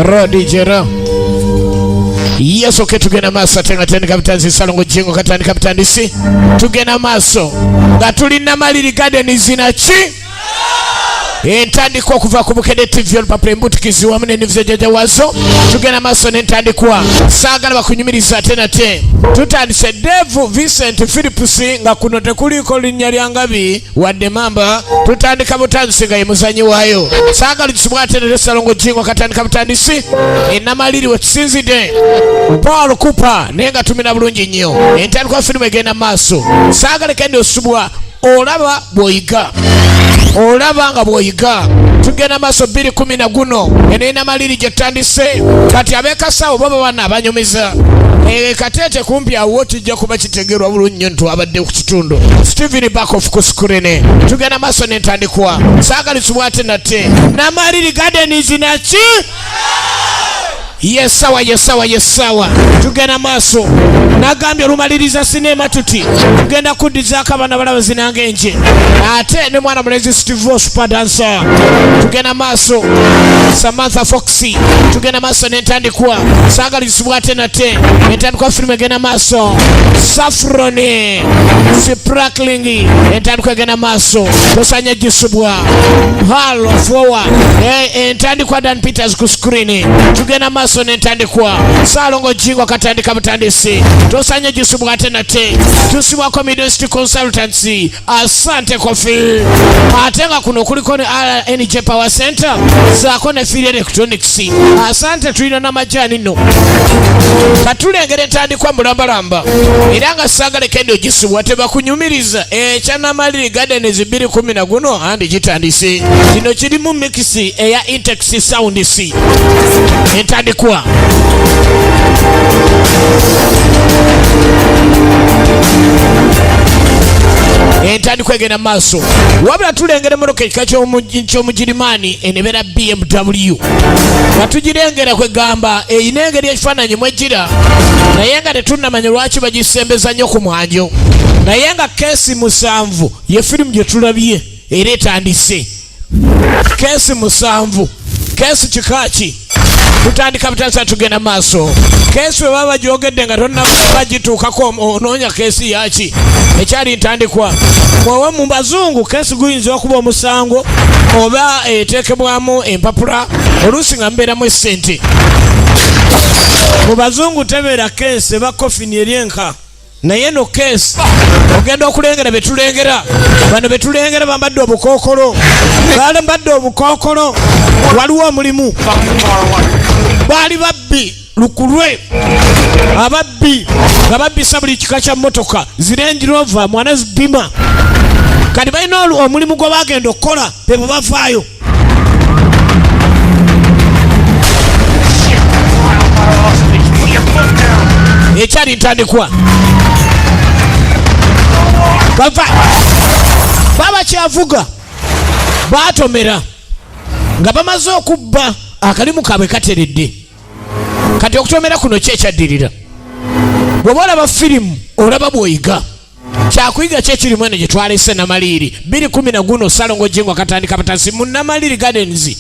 Rodi Jera. Yes, okay, tugena maso tenga kapitanzi Salongo Jingo katani kapitandisi. Tugena maso. Gatulina maliri garden zinachi. Entandikwa kuva ku Bukede TV olupapula embutikizi wamu n'ennivu jaja wazo. Tugenda maaso n'entandikwa saagala bakunyumiriza ate nate. Tutandise Devu Vincent Philips nga kuno tekuliko linnya lya Ngabi wadde Mamba. Tutandika butandisi nga ye muzanyi waayo. Saagala kisibwa ate ne Salongo Jingo katandika butandisi. Ennamaliri we tusinzidde Paul Cooper naye nga tumina bulungi nnyo. Entandikwa firimu egenda maaso. Saagala kende osubwa olaba bw'oyiga. Olaba nga bw'oyiga. Tugenda maaso 2010 guno enena maliri gye tutandise kati abekasawo baba bana abanyumiza katete kumpi awo kijja kuba kitegerwa bulungi nnyo nti abadde ku kitundu Steven Bakoff ku screen. Tugenda maaso n'entandikwa saagalisibwa ate nate namaliri garden zinaki yesawa yesawa yesawa. Tugenda maaso nagambye olumaliriza sinema tuti tugenda kuddizaako abaana balaba zinanga enje ate ne mwana mulezi Steve super dancer. Tugenda maaso Samantha Foxy. Tugenda maaso n'entandikwa saagalisibwa ate nate entandikwa firimu egenda maaso Saffron Sparkling. Entandikwa egenda maaso tosanya gisubwa Hall of War entandikwa Dan Peters ku screen. Tugenda maaso n'entandikwa Salongo Jingo katandika butandisi tosanya gisubwa ate nate tusibwako Midwest Consultancy. Asante Kofi. Ate nga kuno kuliko ne RNG Power Center zaako ne Field Electronics. Asante tulina n'amajani nno katulengera entandikwa mulambalamba era nga saagala kende ogisubwa tebakunyumiriza ekyanamaliri garden 2010 guno andi gitandise. Kino kirimu mix eya Intex Sound C. Entandikwa entandikwa egenda maaso wabula tulengera emmotoka ekika ky'omugirimaani enebera BMW nga tugirengera kwegamba eyina engeri ekifaananyi mwejjira naye nga tetunnamanya lwaki bagisembeza nnyo ku mwanjo naye nga keesi 7 ye firimu gye tulabye era etandise. Keesi 7 keesi kikaaki tutandika butandisa tugenda maaso. Keesi bwe baba gyogedde nga tonnabagituukako onoonya keesi yaki ekyali ntandikwa bwewe mu bazungu keesi guyinza okuba omusango oba eteekebwamu empapula oluusi nga mbeeramu essente. Mu bazungu tebeera keesi eba kofini eryenka naye no keesi ogenda okulengera betulengera bano betulengera bambadde obukookolo bambadde obukookolo waliwo omulimu baali babbi lukulwe ababbi nga babbisa buli kika kya mmotoka zirengi rova mwana zidima kati balina omulimu gwe bagenda okukola bebo bavaayo. Ekyali ntandikwa baba kyavuga batomera nga bamaze okubba akalimu kaabwe kateredde kati okutomera kuno kyekyaddirira. Bwe olaba firimu olaba bw'oyiga kyakuyiga kyekirimu eno gye twalese namaliri 2010 guno Salongo Jingo katandika butandisi mu namaliri gardens.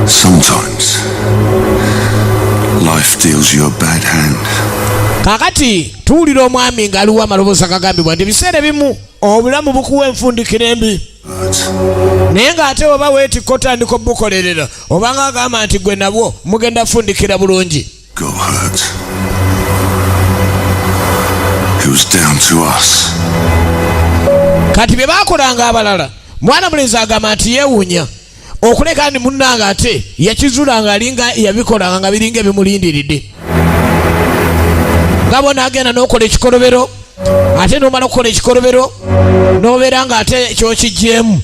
Sometimes life deals you a bad hand. Kakati tuwulira omwami ng'aliwo amaloboozi agagambibwa nti biseera bimu obulamu bukuwa enfundikira embi naye ng'ate oba weetikka otandika obukolerera oba nga agamba nti gwe nabwo mugenda fundikira bulungi. Kati bye baakolanga abalala mwana mulenzi agamba nti yeewuunya okuleka ndi munnanga ate yakizulanga alinga yabikolanga nga biringa ebimulindiridde. Ngabo nagenda n'okola ekikolobero ate n'omala okukola ekikolobero n'obeera nga ate kyokijjeemu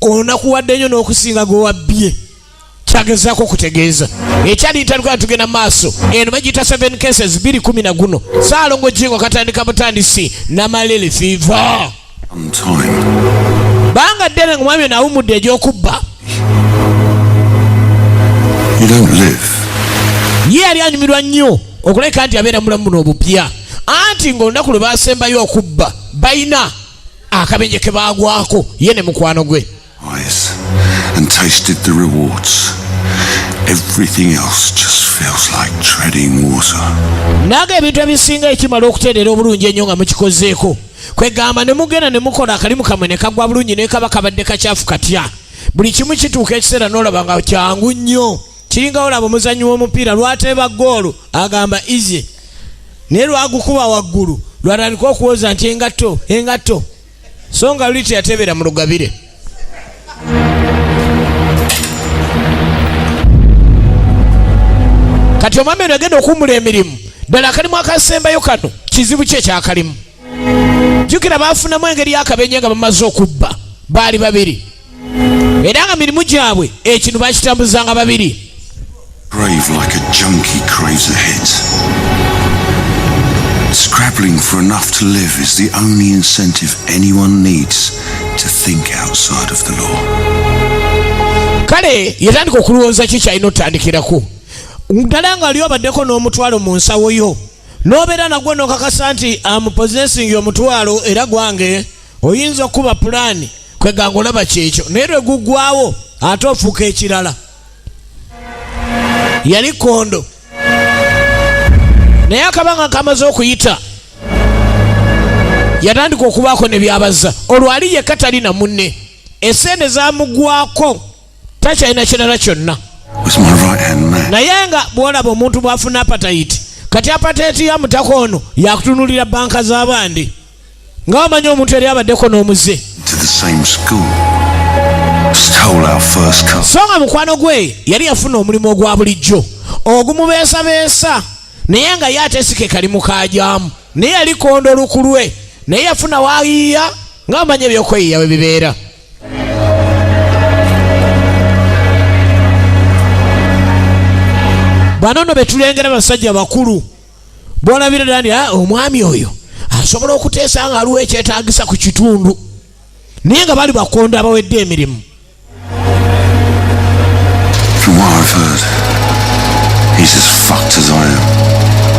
onakuwadde nnyo n'okusinga gwe wabbye kyagezaako okutegeeza. Ekyali ntandikwa tugenda maaso eno bagiyita 7 cases 2010 guno Salongo Jingo katandika butandisi namaliri fever. Banga ddene nga mwami nawumudde egy'okubba ye yali anyumirwa nnyo okuleka nti abeera mulamu buno obupya anti ng'olunaku lwe baasembayo okubba balina akabenje ke baagwako ye ne mukwano gwe. And tasted the rewards. Everything else just feels like treading water. Naga ebintu ebisinga ekimala okutereera obulungi ennyo nga mukikozeeko kwegamba ne mugenda ne mukola akalimu kamwe ne kagwa bulungi ne kaba kabadde kacaafu katya buli kimu kituuka ekiseera n'olaba nga kyangu nnyo. Kiringa olaba omuzannyi w'omupiira lwateeba goolo agamba ize naye lwagukuba waggulu lwatandika okuwoza nti engatto so nga luli teyatebeera mu lugabire. Kati omwami eno agenda okuwummula emirimu ddala akalimu akasembayo kano kizibu kye ekyakalimu. Jjukira baafunamu engeri y'akabenje nga bamaze okubba baali babiri era nga mirimu gyabwe ekino bakitambuzanga babiri. Brave like a junkie craves a hit. Scrabbling for enough to live is the only incentive anyone needs to think outside of the law. Kale yatandika okulowooza ki kyalina otandikirako ddala nga ali obaddeko n'omutwalo mu nsawo yo n'obeera nagwo n'okakasa nti amupossessing omutwalo era gwange oyinza okuba pulaani kweganga olaba kyekyo naye lwe guggwawo ate ofuuka ekirala. Yali kondo naye akabanga kamaze okuyita yatandika okubaako ne byabaza olwo ali yekka talina munne esente zamugwako takyalina kirala kyonna. Naye nga bwolaba omuntu bwafuna apatayiti kati apatayiti ya mutako ono yakutunulira banka z'abandi nga wamanyi omuntu yali abaddeko n'omuze so nga mukwano gwe yali yafuna omulimu ogwa bulijjo ogumubeesabeesa naye nga ye ateesike kalimu kajyamu naye yali kondo lukulwe naye yafuna waayiya nga wamanyi ebyokweyiya we bibeera. Banono betulengera basajja bakulu bwolabira dani omwami oyo asobola okuteesa nga aliwo ekyetaagisa ku kitundu naye nga bali bakondo abawedde emirimu.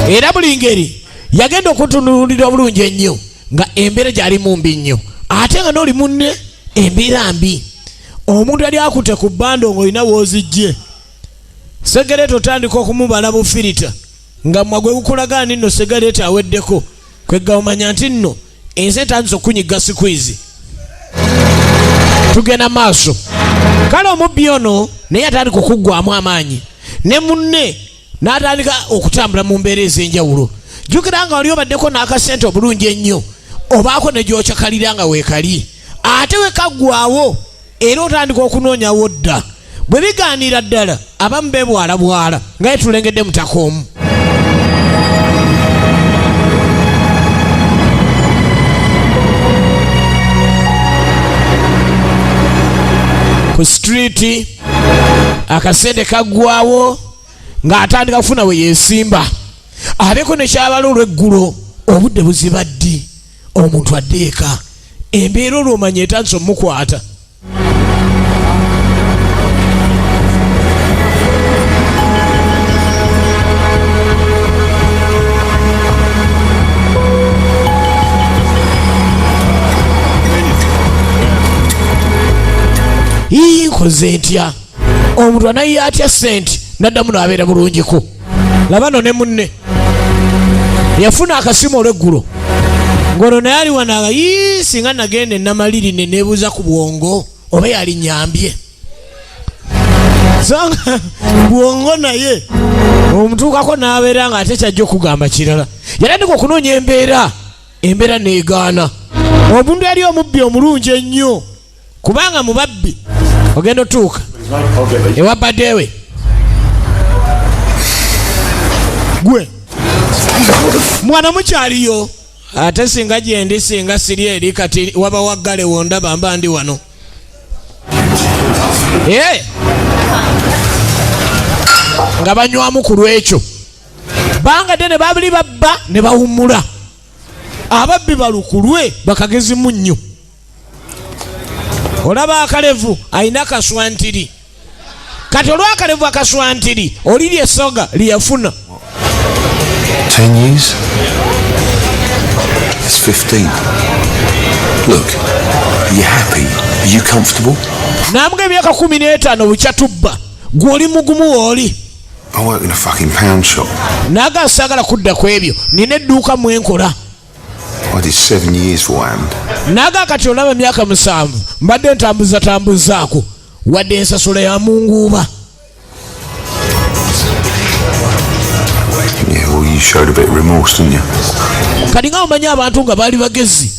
Era buli ngeri yagenda okutunulira obulungi ennyo nga embeera gy'alimu mbi nnyo ate nga n'oli munne embeera mbi. Omuntu yali akutte ku bbando ng'olina woozijje segereti otandika okumubala bufirita nga mwagwe gukulaga nino segereti aweddeko kwegga omanya nti nno ensi etandise okunyiga sikwizi. Tugenda maaso. Kale omubbi ono naye atandika okuggwamu amaanyi ne munne n'atandika okutambula mu mbeera ez'enjawulo. Jjukira nga wali obaddeko n'akasente obulungi ennyo obaako ne gyokyakalira nga weekali ate wekaggwawo era otandika okunoonyawo dda. Bwe bigaanira ddala abamu beebwalabwala nga ye tulengedde mutaka omu. Ku sitiriiti akasente kaggwawo ng'atandika kufuna we yeesimba abeeko ne kyabala olw'eggulo obudde buziba ddi omuntu adde eka embeera olw'omanya etandise omukwata. Nkoze ntya omuntu anayiya atya sente naddamu n'abeera bulungiko. Laba no ne munne yafuna akasimu olw'eggulo ng'olwo naye ali wano singa nagenda enamaliri ne neebuuza ku bwongo oba yali nyambye so bwongo naye omutuukako n'abeera nga ate kyajja okugamba kirala. Yatandika okunoonya embeera neegaana. Omuntu yali omubbi omulungi ennyo kubanga mubabbi ogenda otuuka ewabaddewe gwe mwana mukyaliyo ate singa gyendi singa siri eri kati waba waggale wondaba mba ndi wano. Nga banywamu ku lwekyo bangadde ne babuli babba ne bawummula. Ababbi balukulwe bakagezi munnyo. Olaba akalevu ayina kaswantiri kati olwakalevu akaswantiri oliri essoga lyeyafuna 10 years 15. Look, are you happy? Are you comfortable? Namga emyaka 15 bukyatubba gw'oli mugumu w'oli. I work in a fucking pound shop. Naga sagala kudda ku ebyo nina edduuka mwenkola. I did 7 years for hand. Naga kati olaba emyaka 7 mbadde ntambuzaako wadde ensasula ya munguuba. Yeah, well, you showed a bit of remorse, didn't you? Kati nga omanyi abantu nga baali bagezi,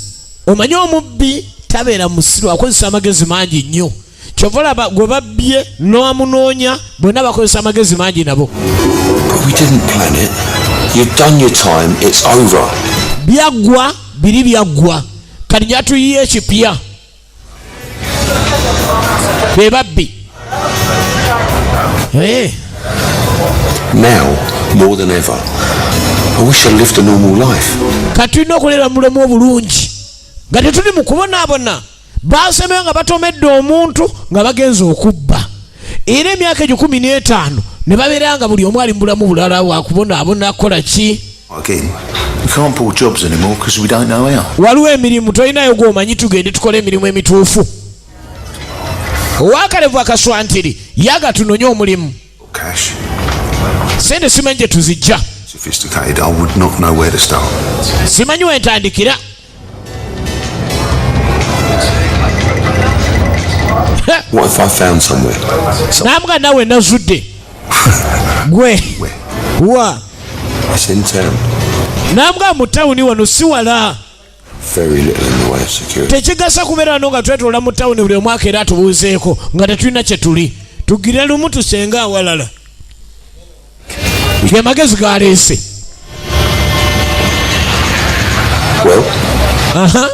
omanyi omubbi tabeera musiru, akozesa amagezi mangi nnyo. Kyova olaba gwe babbye n'owamunoonya bonna bakozesa amagezi mangi nabo. But we didn't plan it. You've done your time, it's over. Byaggwa biri byaggwa, kati nyatuyiye ekipya. Be babbi. Now, more than ever, I wish I lived a normal life. Kati tulina okulera mulemu obulungi nga tetuli mu kubonaabona. Basemera nga batomedde omuntu nga bagenza okubba. Era emyaka egyo 15 ne babeera nga buli omu ali mu bulamu bulala wakubonaabona akola ki. Again, we can't pull jobs anymore because we don't know how. Waliwo emirimu tolinayo gw'omanyi tugende tukole emirimu emituufu. Owakalevu akaswantiri yaga tunonye omulimu. Cash. Sente simanyi gye tuzijja. Sophisticated, I would not know where to start. Simanyi wentandikira. What if I found somewhere? Nambwa nawe nazudde. Gwe. Wa. It's in town. Nambwa mu tawuni wano si wala. Very little in the way of security. Tekigasa kubeera wano nga twetoola mu tawuni buli omwaka era atubuuzeeko nga tetulina kye tuli. Tugire lumu tusenga awalala. Ge magezi galeese. Well? Aha.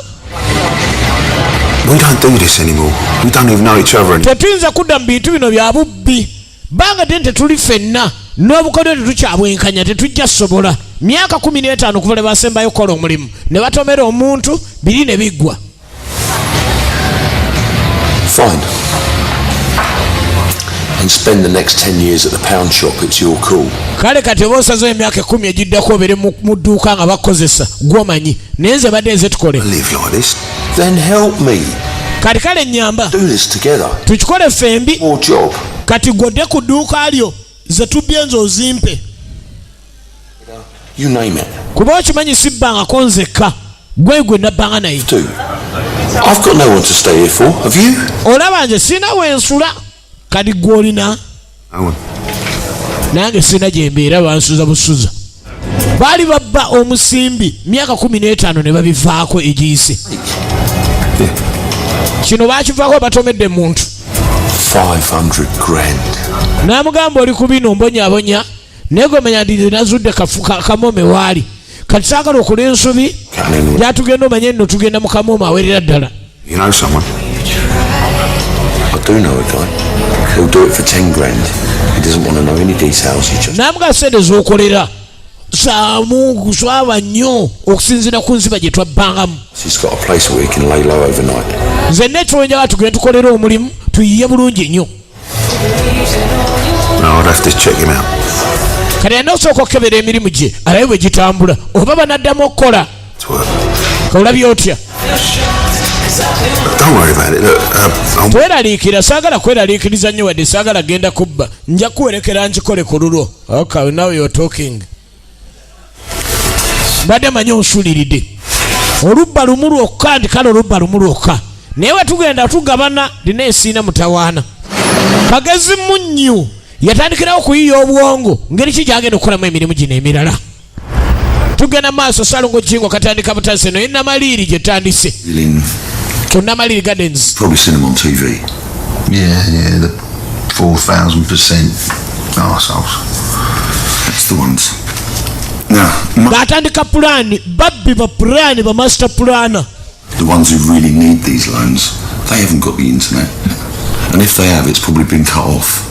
We don't do this anymore. We don't even know each other anymore. Tetuyinza kudda mu bintu bino bya bubbi. Banga tente tuli ffenna. N'obukodyo tetukyabwenkanya tetujja sobola. Myaka 15 kuva lwe basembayo kukola omulimu. Ne batomera omuntu biri ne biggwa. Fine. And spend the next 10 years at the pound shop. It's your call. Kale kati oba osazeewo emyaka 10 egiddako obeere mu dduuka nga bakozesa gw'omanyi. Naye nze badde nze tukole. Live like this. Then help me. Kati kale nnyamba. Do this together. Tukikole ffembi. More job. Kati gwodde ku dduuka lyo ze tubbye nze ozimpe. You name it. Kuba okimanyi sibbangako nzekka. Gwe nabbanga naye. Do. I've got no one to stay here for. Have you? Olaba nze sina wensula. Kati gw'olina. No one. Nange sina gye mbeera bansuza busuza. Baali babba omusimbi myaka 15 ne babivaako egiyise. Kino baakivaako batomedde muntu. 500 grand. N'amugamba oli ku bino mbonyabonya naye gwe manya ndi nazudde kamome waali. Kati saagala okola ensobi gyatugenda omanye nno tugenda mu kamome awerera ddala. You know someone? I do know a guy. He'll do it for 10 grand. He doesn't want to know any details. He just... N'amugamba sente z'okolera saamu swaba nnyo okusinziira ku nziba gye twabbangamu. He's got a place where he can lay low overnight. Nze netwenjaga tugende tukolera omulimu tuyiye bulungi nnyo. No, I'd have to check him out. Kati alina okusooka okukebera emirimu gye alabe bwe gitambula oba banaddamu okukola. Olabye otya? Don't worry about it. Look, Tweraliikira saagala kweraliikiriza nnyo wadde saagala genda kubba. Nja kuwerekera nkikole ku lulwo. Okay, now you're talking. Mbadde manyi onsuuliridde. Olubba lumu lwokka ndi kale olubba lumu lwokka. Naye we tugenda tugabana lina esiina mutawaana. Kagezi munnyu yatandikirawo okuyiya obwongo ngeri ki gyagenda okukolamu emirimu gino emirala. Tugenda maaso Salongo Jingo katandika butasi eno Namaliri gye tandise. Ku Namaliri Gardens. probably seen him on TV. Yeah, the 4,000% arseholes. That's the ones. Now, Batandika pulaani babbi ba pulaani ba master pulana. the ones who really need these loans, they haven't got the internet. And if they have, it's probably been cut off.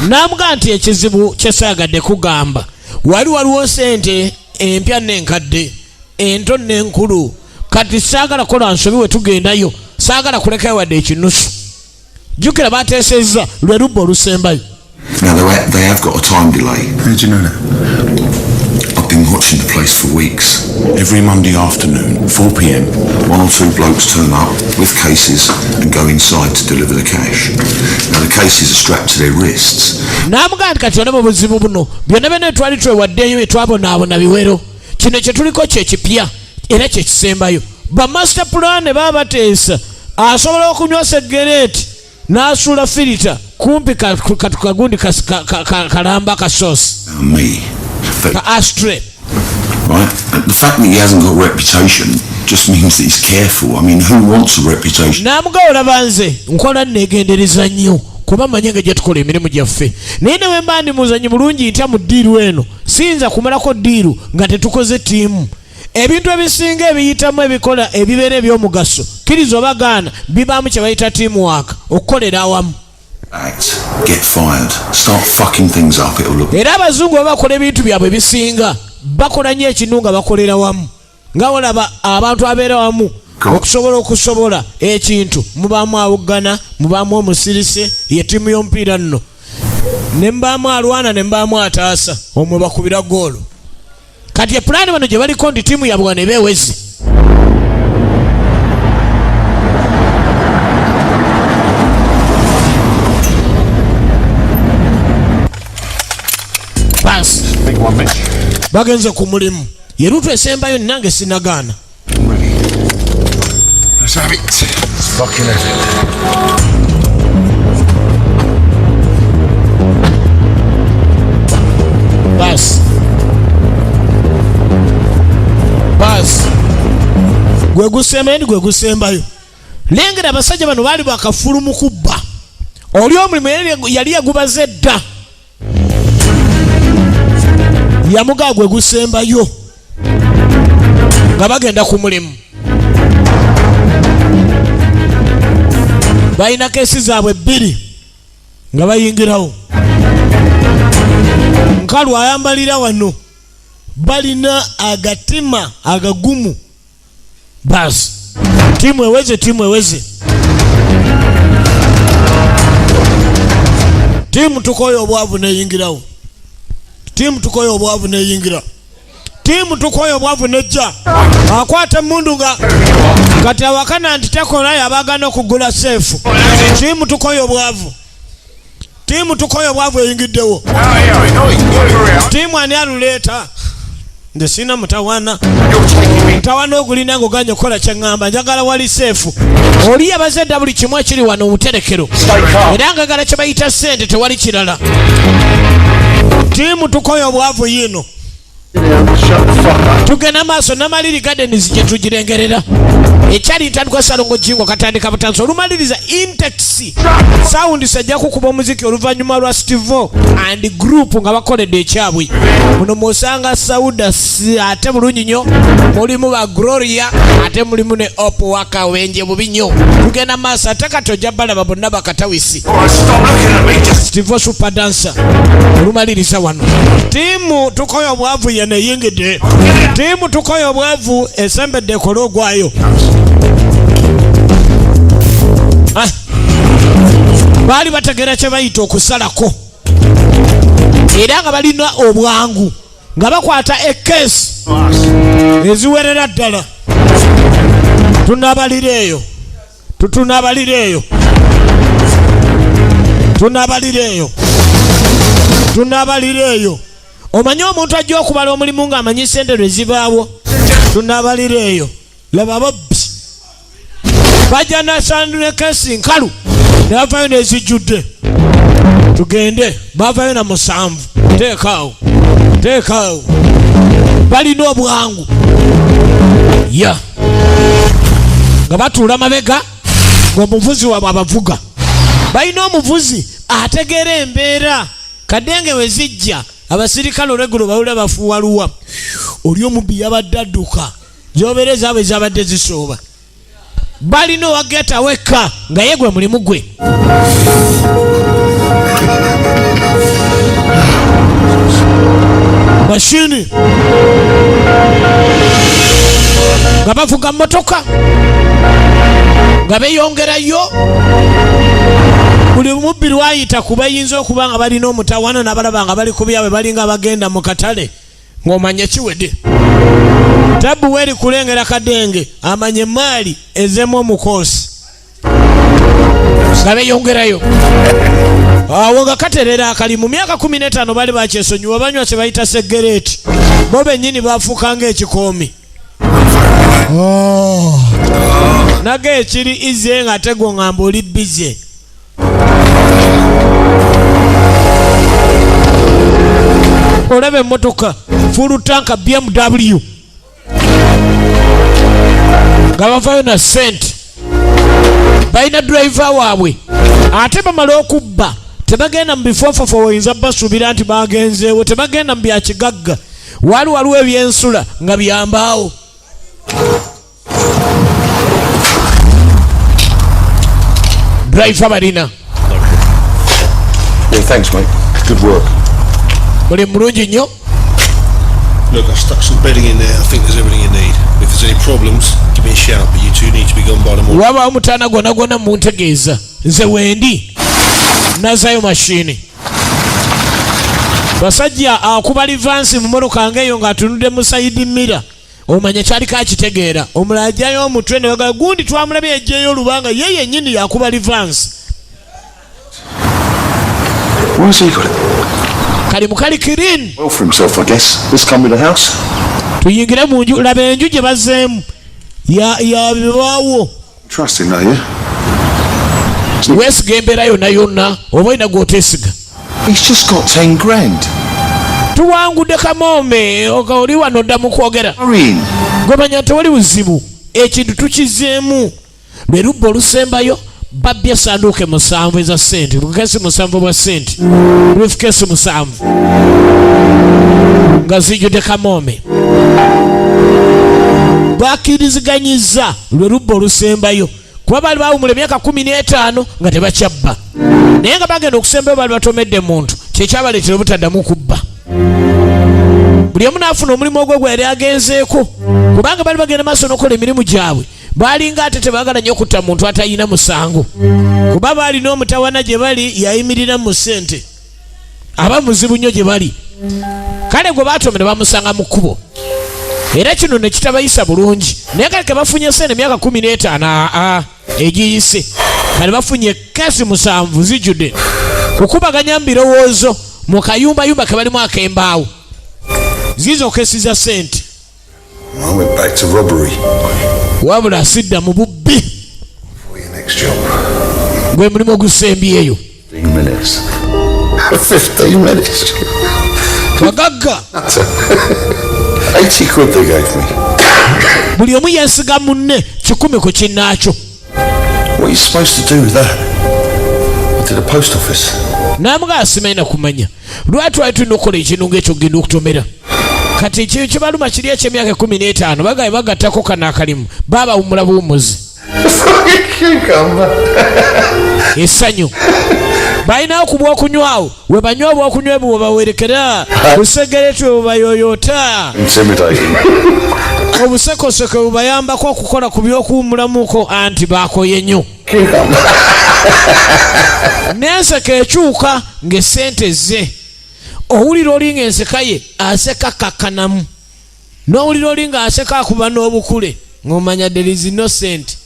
N'amuga nti ekizibu kye saagadde kugamba. Waliwo sente empya n'enkadde, ento n'enkulu. Kati saagala kola nsobi we tugendayo. Saagala kulekayo wadde ekinusu. Jjukira bateesezza lwe lubba olusembayo. Now, they have got a time delay. How do you know that? I I've been watching the place for weeks. Every Monday afternoon, 4 p.m, one or two blokes turn up with cases and go inside to deliver the cash. Now the cases are strapped to their wrists. Namugandi kati ono buzibu buno byonna bene twali twewaddeyo etwabonaabona biwero kino kye tuliko kyekipya era kyekisembayo bamaster plan baba bateesa asobola okunywasa egereeti n'asuula filita kumpi kagundi kalamba kasoosi ka ashtray. Right? The fact that he hasn't got a reputation just means that he's careful. I mean, who wants a reputation? Namugaola banze nkola neegendereza nnyo kuba manye nga gye tukola emirimu gyaffe naye ne bwe mba ndi muzanyi bulungi ntya mu ddiiru eno siyinza kumalako ddiiru nga tetukoze ttiimu. Ebintu ebisinga ebiyitamu ebikola ebibeera eby'omugaso kkiriza obagaana bibaamu kye bayita teamwork okukolera awamu. Get fired. Start fucking things up. It'll look. Era abazungu bwe bakola ebintu byabwe ebisinga bakola nnyo ekinu nga bakolera wamu nga olaba abantu abeera wamu okusobola ekintu mubaamu awoggana mubaamu omusirise ye ttiimu y'omupiira nno ne mubaamu alwana ne mubaamu ataasa omwe bakubira goolo. Kati epulaani bano gye baliko ndi ttiimu yabwe ne beewezi. Basi bagenze ku mulimu ye lutu esembayo nange sinagaana. Let's have it. Let's fucking have it. Basi gwe gusembendi gwe gusembayo. Lengera abasajja bano baali bakafulu mu kubba oli omulimu yali yagubaze dda yamugaa gwe gusembayo nga bagenda ku mulimu. Balina keesi zaabwe bbiri nga bayingirawo. Nkalu ayambalira wano balina agatima agagumu. Basi tiimu eweze tiimu tukoyo obwavu neyingirawo. Tiimu tukoyo obwavu neyingira. Tiimu tukoyo obwavu nejja akwata mundu nga kati awakana nti takola yabagana okugula seefu. Tiimu tukoyo obwavu. Tiimu tukoyo obwavu eyingiddewo. Tiimu ani aluleeta nze sina mutawana ogulina ng'oganya okukola kyeŋŋamba njagala wali seefu oli yabazedda buli kimu ekiri wano obuterekero era ngagala kye bayita ssente tewali kirala. Tiimu tukoyo obwavu yino tugenda maaso namaliri gardens gye tugirengerera ekyali ntandikwa salongo jingo katandika butansi olumaliriza intex sound sajja kukuba omuziki oluvannyuma lwa Steve and group nga bakoledde ekyabwe muno musanga Sauda ate bulungi nnyo mulimu ba Gloria ate mulimu ne Opo waka wenje bubi nnyo tugenda maaso ate kati ojja balaba bonna bakatawisi Steve super dancer olumaliriza wano. Tiimu tukoyo obwavu yeneyingidde. Tiimu tukoyo obwavu esembedde ekola ogwayo. Baali bategera kye bayita okusalako era nga balina obwangu nga bakwata ekesi eziwerera ddala. Tunabalira eyo omanyi omuntu ajja okubala omulimu ng'amanyi sente lwe zibaawo. Tunabalira eyo laba bobbi bajja nasandula kesi nkalu ne bavayo n'ezijjudde. Tugende bavayo na 7 teekaawo balina obwangu nga batuula mabega ng'omuvuzi waabwe abavuga. Balina omuvuzi ategeera embeera kadenge we zijja abasirikale olweggulo bawula bafuwaluwa oli omubbi yabadde adduka zobereza abwe zabadde zisooba. Balina owageta wekka nga yegwe mulimu gwe. Mashini nga bavuga mmotoka nga beeyongerayo buli mubbi lwayita kuba yinza okuba nga balina omutawana n'abalaba nga bali ku byabwe balinga bagenda mu katale ng'omanya kiwedde. Tabu weri kulengera kadenge amanye maali ezemu omukoosi nga beeyongerayo awo nga katerera akali mu myaka 15 bali bakyesonyiwa banywa kye bayita segereeti bo bennyini bafuuka ng'ekikoomi. Naga ekiri ize nga tego ngamba oli bize. Olaba emmotoka full tanka BMW nga bavayo na sente balina driver waabwe ate bamala okubba tebagenda mu bifofofo oyinza basuubira nti bagenzeewo tebagenda mu byakigagga waliwo ebyensula nga byambaawo. Driver balina. Yeah, thanks, mate. Good work. Muli mulungi nnyo. Look, I've stuck some bedding in there. I think there's everything you need. If there's any problems, give me a shout, but you two need to be gone by the morning. Waba mutaana gwonna muntegeeza nze wendi nazayo mashini. Basajja akuba livansi mu mmotoka ngeeyo ng'atunudde mu sayidi mira omanya kyaliko akitegeera omulala ajjayo omutwe ne bagala gundi twamulabye ejjeeyo olubanga ye yennyini yakuba livansi. Where's he got it? Kali mukali kirin. Well for himself, I guess. This come with the house. Tuyingire mu nju laba enju gye bazzeemu ya bibaawo. Trust him, are you? Weesiga embeera yonna oba olina gw'oteesiga. He's just got 10 grand. Tuwangudde kamome oli wano oddamu kwogera. Hurrying. Gwemanya tewali buzibu ekintu tukizeemu lwe lubba olusembayo babbye sanduuke 7 eza ssente lukesi 7 bwa ssente briefcase 7 nga zijjudde kamome bakkiriziganyizza lwe lubba olusembayo kuba bali baawumula emyaka 15 nga tebakyabba naye nga bagenda okusembayo bali batomedde muntu kyekyabaleetera obutaddamu kubba. Buli omu n'afuna omulimu ogwo gwe yali agenzeeko kubanga bali bagenda maaso n'okola emirimu gyabwe baalinga ate tebaagala nnyo okutta muntu atayina musango kuba baalina omutawana gye bali yayimirira mu ssente aba muzibu nnyo gye bali kale gwe baatomera bamusanga mu kkubo era kino ne kitabayisa bulungi naye kale ke bafunye ssente emyaka 15 egiyise kale bafunye kesi 7 zijjudde kukubaganya mbirowoozo mu kayumbayumba ke balimu akembaawo zizo kesi za ssente. I went back to robbery. Wabula asidda mu bubbi. For your next job. Gwe mulimu ogusembyeyo. 15 minutes. 15 minutes. Bagagga. 80 quid they gave me. Buli omu yensiga munne 10 ku kinnaakyo. What are you supposed to do with that? To the post office. Namuga simaina kumanya. Lwatwali tulina okukola ekintu ng'ekyo kugenda okutomera. Kati ekyo kibaluma kiri eky'emyaka 15 bagaye bagattako kano akalimu baabawumula buwumuzi. Essanyu balina okubwa okunywawo we banywa obwokunywa ebyo webawerekera busegeretu we bubayoyoota obusekoseke bubayambako okukola ku by'okuwumulamuko anti baakoye nnyo n'enseka ekyuka ng'essente ze owulira olinga enseka ye aseka kakkanamu n'owulira olinga aseka akuba n'obukule ng'omanya there is innocent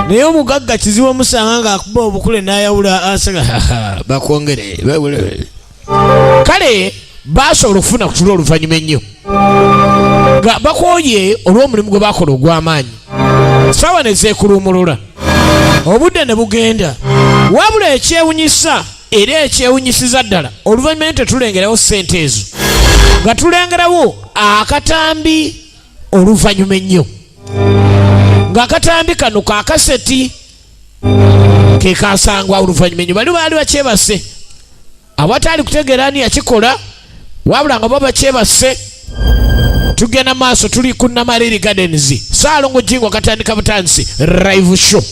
naye omugagga kizibu omusanga ng'akuba obukule n'ayawula aseka bakwongere kale baasobola okufuna ku tulo oluvannyuma ennyo nga bakooye olw'omulimu gwe baakola ogw'amaanyi ssaawa ne zeekuluumulula obudde ne bugenda wabula ekyewunyisa era ekyewunyisiza ddala oluvannyuma tetulengerawo ssente ezo nga tulengerawo akatambi oluvannyuma ennyo ng'akatambi kano ka kaseti ke kasangwa oluvannyuma ennyo bali baali bakyebase abataali kutegeera ani yakikola wabula nga bo bakyebase tugenda maaso tuli ku Namaliri Gardens Ssaalongo Jingo akatandika butandisi live show.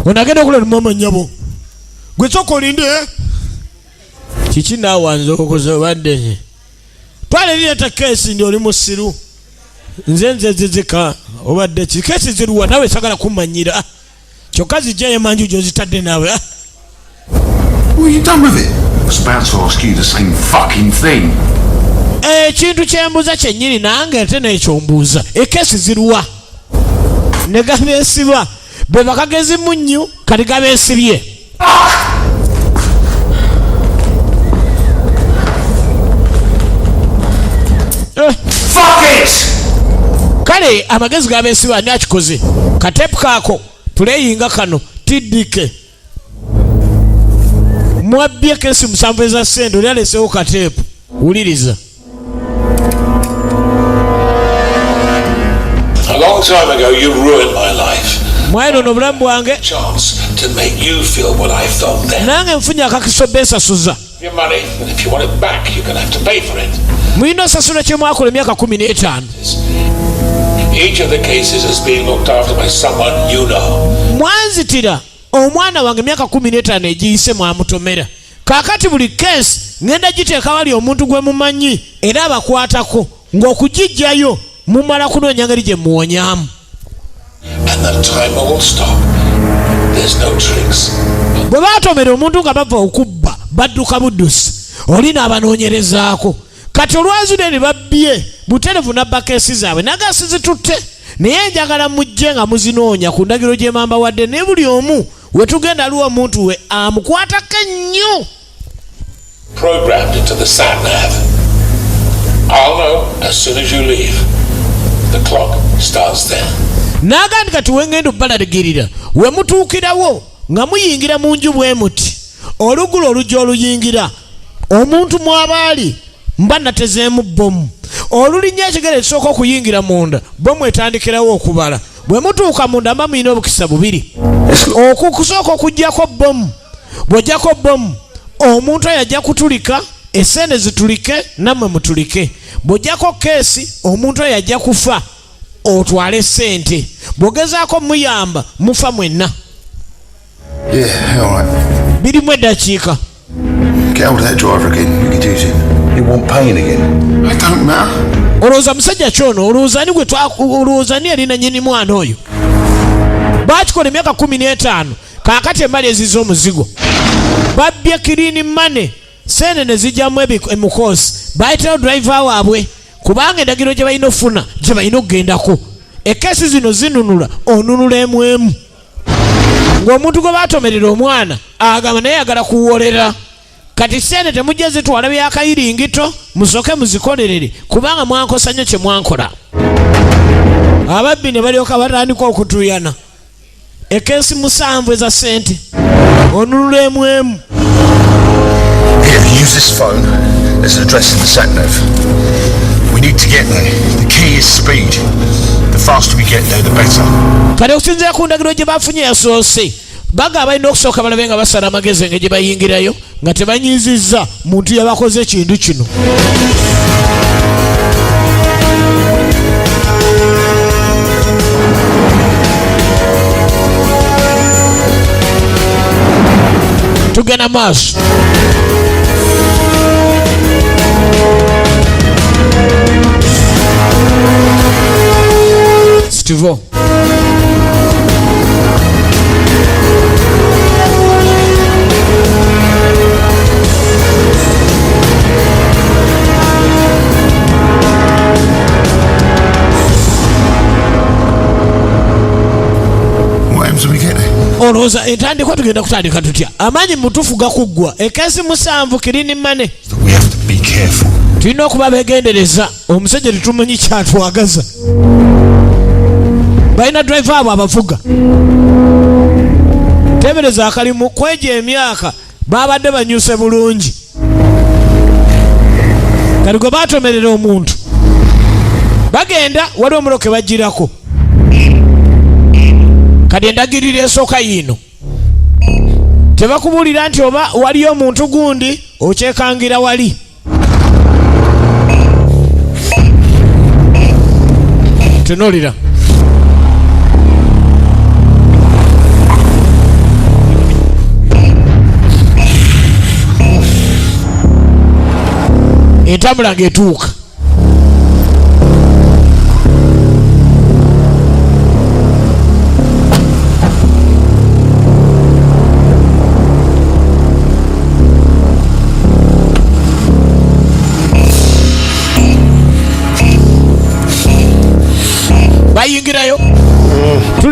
Onagenda okulera mama nyabo gwe soko olinde kiki naawanza okukoza obadde twalireta kesi ndi oli musiru nze zizika obadde kikesi ziruwa nawe sagala kumanyira kyokka zijjayo emanju gy'ozitadde naawe. What you done with it? I was about to ask you the same fucking thing. Ekintu kyembuuza kyennyini nange ate n'ekyombuuza ekesi ziruwa ne gabeesibwa be bakagezi munnyu kati gabeesibye. Fuck it! Kale amagezi gabeesibwa ani akikoze? Kateepu kaako puleyinga kano tiddike mwabbye kesi 7 eza ssente oli aleseewo kateepu wuliriza. A long time ago you ruined my life. Mwayonoona obulamu bwange Chance to make you feel what I felt then. nange nfunye akakiso beesasuza. Your money, and if you want it back, you're going to have to pay for it. Mulina osasula kye mwakola emyaka 15. Each of the cases is being looked after by someone you know. Mwanzitira omwana wange emyaka 15 egiyise mwamutomera. Kaakati buli keesi ngenda giteeka wali omuntu gwe mumanyi era abakwatako ng'okugijjayo mumala kunoonya ngeri gye muwonyaamu. And that timer will stop. There's no tricks. Bwe baatomera omuntu nga bava okubba badduka buddusi olina abanoonyerezaako. Kati olwazino ne babbye buterevu nabba keesi zaabwe nagasi zitutte naye njagala mujje nga muzinoonya ku ndagiro gye mamba wadde ne buli omu we tugenda aliwo omuntu we amukwatako ennyo. Programmed into the sat nav. I'll know as soon as you leave. The clock starts then. N'agandi kati wengenda obbalalagirira we mutuukirawo nga muyingira mu nju bwe muti olugula olujja oluyingira omuntu mwabaali mba natezeemu bbomu olulinnya ekigere ekisooka okuyingira munda bbomu etandikirawo okubala bwe mutuuka munda mba muyina obukisa bubiri okukusooka okuggyako bbomu bw'ojjako bbomu omuntu oyo ajja kutulika esente zitulike nammwe mutulike bw'ojjako keesi omuntu oyo ajja kufa otwale sente bw'ogezaako muyamba mufa mwenna. Yeah, all right. Birimu eddakiika. Get hold of that driver again. You could use him. He won't pay again. It don't matter. Olowooza musajja kyono olowooza ni erina nnyini mwana oyo baakikola emyaka 15 kaakati embali eziza omuzigo babbye kirini mane sente ne zijjamu emukoosi bayitirawo driver waabwe kubanga endagiro gye balina ofuna gye balina okugendako. Ekesi zino zinunula onunula emu emu ng'omuntu gwe baatomerera omwana agamba naye yagala kuwolera. Kati sente temujja zitwala byakayiringito musooke muzikolerere kubanga mwankosa nnyo kye mwankola. Ababbi ne balyoka batandika okutuyana ekesi 7 eza sente onunula emu emu. Here, use this phone. There's an address in the sat nav. We need to get there. The key is speed. The faster we get there, the better. Kale okusinziira ku ndagiro gye bafunye yasoose baga balina okusooka balabe nga basala amagezi engeri gye bayingirayo nga tebanyiizizza muntu yabakoze ekintu kino. Tugenda maaso. Stivo olowooza entandikwa tugenda kutandika tutya? Amaanyi mutuufu gakuggwa ekesi 7 kirini mane. Tulina okuba beegendereza omusajja tetumanyi kyatwagaza. Balina driver abo abavuga tebereza akalimu kweja emyaka babadde banyuse bulungi. Kati gwe baatomerera omuntu bagenda waliwo omuloke bagirako. Kati endagiriro esooka yino tebakubuulira nti oba waliyo omuntu gundi okyekangira wali. Tunuulira entambula ng'etuuka.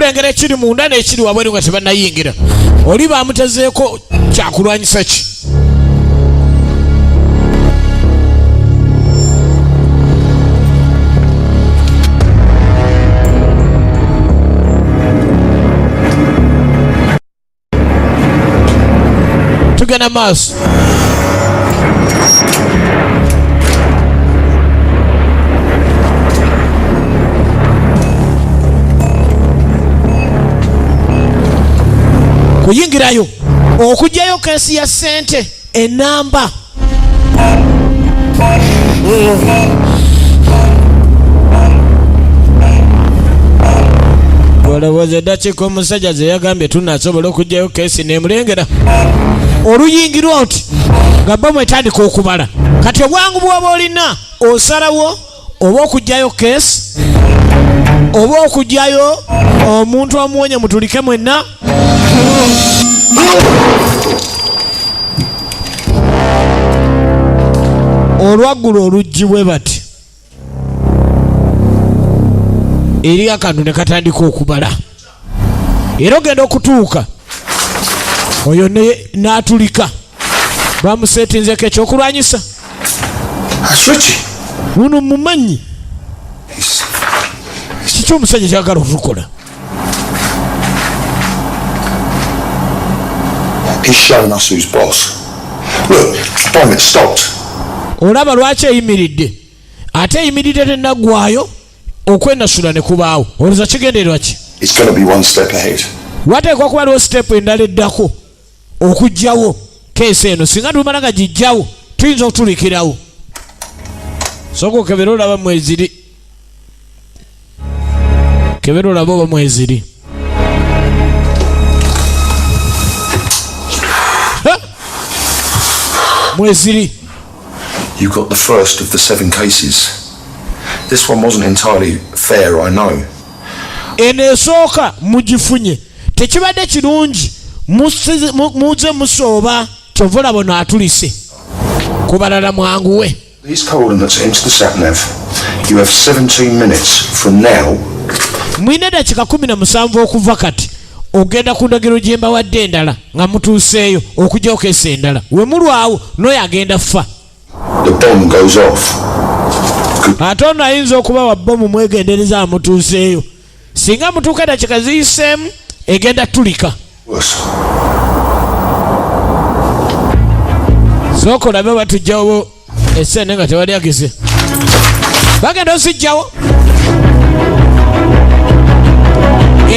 tulengera ekiri munda n'ekiri wabweru nga tebannayingira. Oli bamutezeeko kyakulwanyisa ki? Tugenda maaso. Kuyingirayo okugyayo keesi ya ssente enamba. Olowooza eddakiika omusajja ze yagambye tunasobola okugyayo keesi n'emulengera. Oluyingirwa oti nga bbomu etandika okubala. Kati obwangu bw'oba olina osalawo oba okugyayo keesi oba okugyayo omuntu omuwonye mutulike mwenna. Olwaggulu oluggi bwe bati eri akantu ne katandika okubala era ogenda okutuuka oyo n'atulika. Bamuseetinzeko ekyokulwanyisa. Uno mumanyi kiki omusajja kyagala okukola. He's showing us who's boss. Look, time it stopped. Olaba lwaki eyimiridde ate eyimiridde tennaggwayo okwenasula ne kubaawo. Olowooza kigendererwa ki? It's going to be one step ahead. Wateekwa kuba liwo sitepu endala eddako okugyawo keesi eno. Singa tumala nga gijjawo tuyinza okutulikirawo. Sooka okebera olaba mweziri. Kebera olaba oba mweziri. Mweziri. You got the first of the 7 cases. This one wasn't entirely fair, I know. Eno esooka mugifunye. Tekibadde kirungi muze musooba kyova olaba ono atulise. Kubalala mwanguwe. These coordinates enter the sat-nav. You have 17 minutes from now. Mwine eddakiika 17 okuva kati. Ogenda ku ndagiro gye mbawadde endala nga mutuuseeyo okugyayo keesi endala. We mulwawo n'oyo agenda ffa. The bomb goes off. Ate ono ayinza okuba wa bbomu mwegendereza amutuuseeyo. Singa mutuuka eddakiika ziyiseemu egenda tulika. Sooka olabe batugjawo essene nga tewali ageze. Bagenda osijjawo.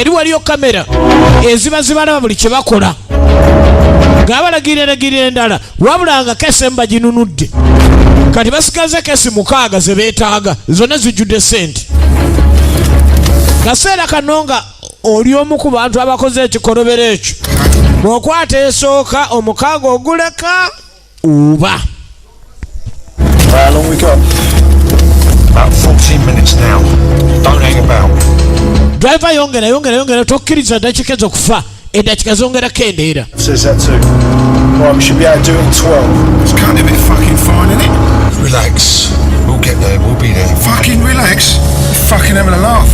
Eri waliyo kamera eziba zibalaba buli kye bakola ng'abalagirira endala wabula nga keesi emu baginunudde. Kati basigaze keesi 6 ze beetaaga zonna zijjudde ssente. Kaseera kano nga oli omu ku bantu abakoze ekikolobero ekyo bw'okwata esooka 6 oguleka oba. How long we got? About 14 minutes now. Don't hang about. Driver yongera tokkiriza dakiika ezokufa. Eddakiika zongerako endeera. Says that too. Right, we should be able to do it in 12. It's kind of a bit fucking fine, isn't it? Relax. We'll get there. We'll be there. Fucking relax. You're fucking having a laugh.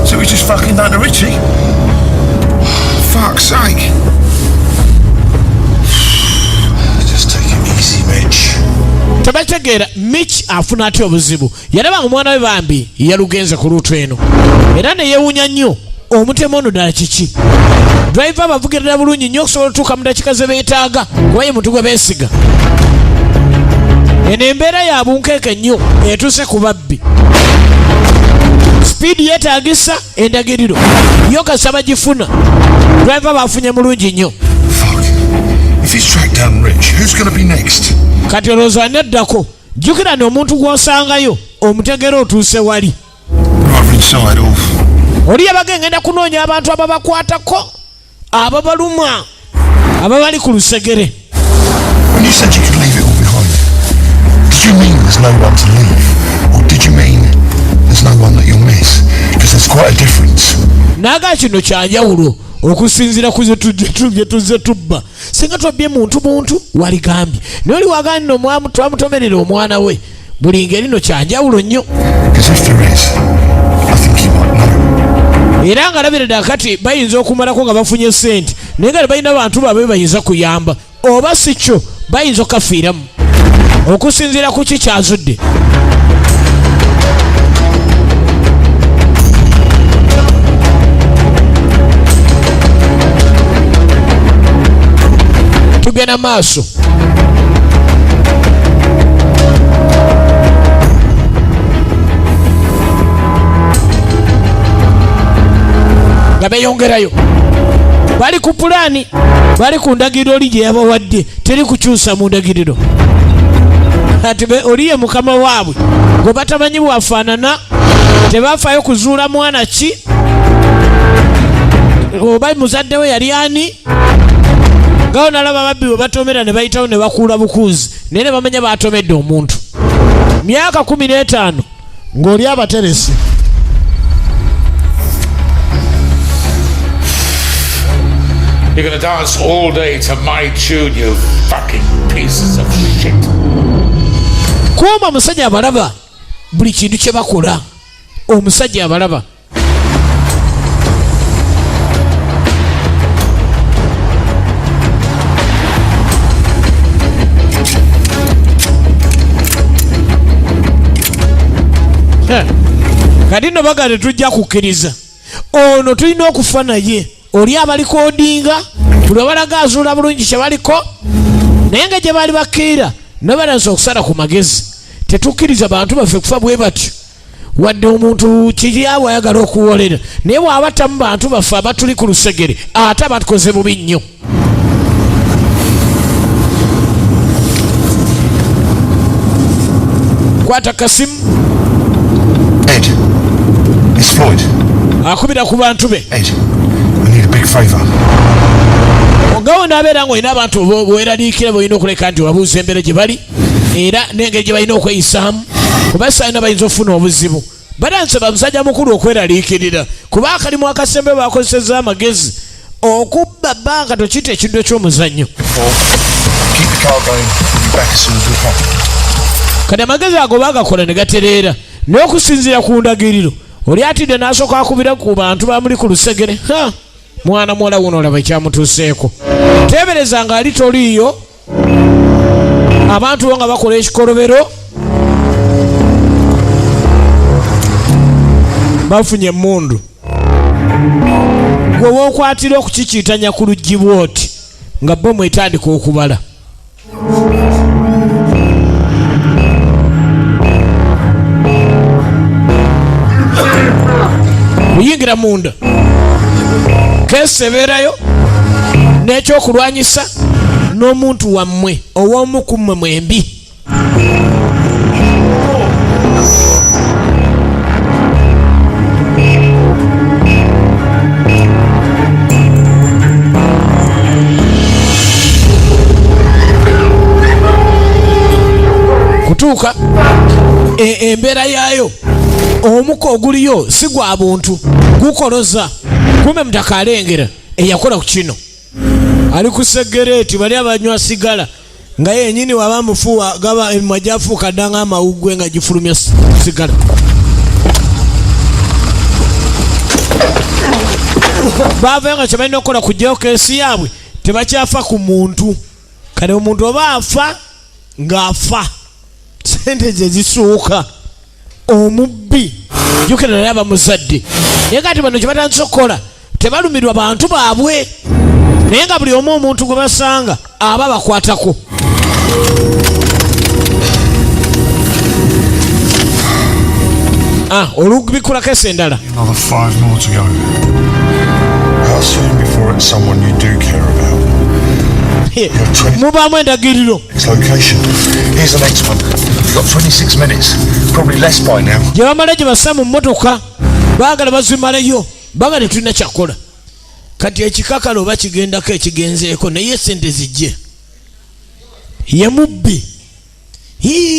So we just fucking done to Richie? Fuck's sake. Just take it easy, Mitch. Tebategeera Mitch afuna atya obuzibu. Yalabanga omwana we bambi yalugenze ku luutu eno era ne yeewuunya nnyo omutemu ono ddala kiki. Driver abavugirira bulungi nnyo okusobola otuuka mu dakiika ze beetaaga kuba ye muntu gwe beesiga. Eno embeera ya bunkeeke nnyo etuuse ku babbi. Sipiidi yeetaagisa endagiriro yo kasa bagifuna. Driver bafunye mulungi nnyo. If he's tracked down Rich, who's going to be next? Kati olowooza neddako jjukira omuntu gw'osangayo omutegera otuuse wali. Rather inside off. Oli yabaga ngenda kunoonya abantu ababakwatako ababaluma ababali ku lusegere. When you said you could leave it all behind, did you mean there's no one to leave? Or did you mean there's no one that you'll miss? Because there's quite a difference. Naga kino kyanjawulo okusinziira ku ze tuzze tubba. Singa twabbye muntu waligambye naye oli wagani no twamutomerera omwana we buli ngeri no kyanjawulo nnyo. Because if there is, I think you might know. era nga labira ddala kati bayinza okumalako nga bafunye sente naye nga balina bantu baabwe bayinza kuyamba oba si kyo bayinza okafiiramu okusinziira ku kikyazudde. Tugenda maaso. Nga beeyongerayo bali ku pulaani bali ku ndagiriro oli gye yabawadde teri kukyusa mu ndagiriro ati oliye mukama waabwe gwe batamanyi bwafaanana tebafaayo kuzuula mwana ki oba muzadde we yali ani ngawo nalaba babbi bwe batomera ne bayitawo ne bakuula bukuuzi naye ne bamanya baatomedde omuntu myaka 15 ng'oli abateresi. You're gonna dance all day to my tune, you fucking pieces of shit. Kuuma omusajja abalaba buli kintu kye bakola omusajja abalaba. Kati nno bagale tujja kukkiriza ono tulina okufa naye oli abalikodinga buli abalaga azuula bulungi kye baliko naye nga gye baali bakkiira nabalansa okusala ku magezi tetukkiriza bantu baffe kufa bwe batyo wadde omuntu kiryawe ayagala okuwolera naye bw'abatamu bantu baffe abatuli ku lusegere ate abatukoze bubi nnyo. Kwata kasimu. Ed, it's Floyd. Akubira ku bantu be. Ed, I need a big favour. Ogawo n'abeera ng'olina abantu bweraliikira bwolina okuleka nti wabuuza embeera gye bali era n'engeri gye balina okweyisaamu kuba sayina bayinza okufuna obuzibu. Balanse bamusajja mukulu okweraliikirira kuba akalimu akasembe bakozesezza amagezi okubba bbanga tokita ekiddo ky'omuzannyo. Kati amagezi ago baagakola ne gatereera n'okusinziira ku ndagiriro oli atidde n'asooka akubira ku bantu bamuli ku lusegere mwana muwala wuno olaba ekyamutuuseeko teebereza nga ali toliiyo abantu bo nga bakola ekikolobero bafunye emmundu gwe wookwatira okukikiitanya ku luggi bwoti nga bo mwetandika okubala. Muyingira munda kesi ebeerayo n'ekyokulwanyisa n'omuntu wammwe ow'omu ku mmwe mwembi. Kutuuka embeera yaayo omuko oguliyo si gwa buntu gukoloza kume mutaka alengera eyakola ku kino ali ku segereti bali abanywa sigala nga yenyini waba mufuwa gaba emajafu kadanga amawugwe nga gifulumya sigala. Bava nga kyabalina okukola kujjayo kesi yaabwe tebakyafa ku muntu kale omuntu oba afa ng'afa sente gye zisuuka omubbi jukira naye aba muzadde naye kati bano kye batandise okukola tebalumirwa bantu baabwe naye nga buli omu omuntu gwe basanga aba bakwatako. Olubikulako esi endala. Another 5 more to go. How soon before it's someone you do care about? Mubaamu endagiriro. Its location. Here's the next one. You've got 26 minutes. Probably less by now. Gye bamala gye bassa mu mmotoka baagala bazimaleyo baagala tulina kyakola kati ekikakalo oba kigendako ekigenzeeko naye sente zijje ye mubbi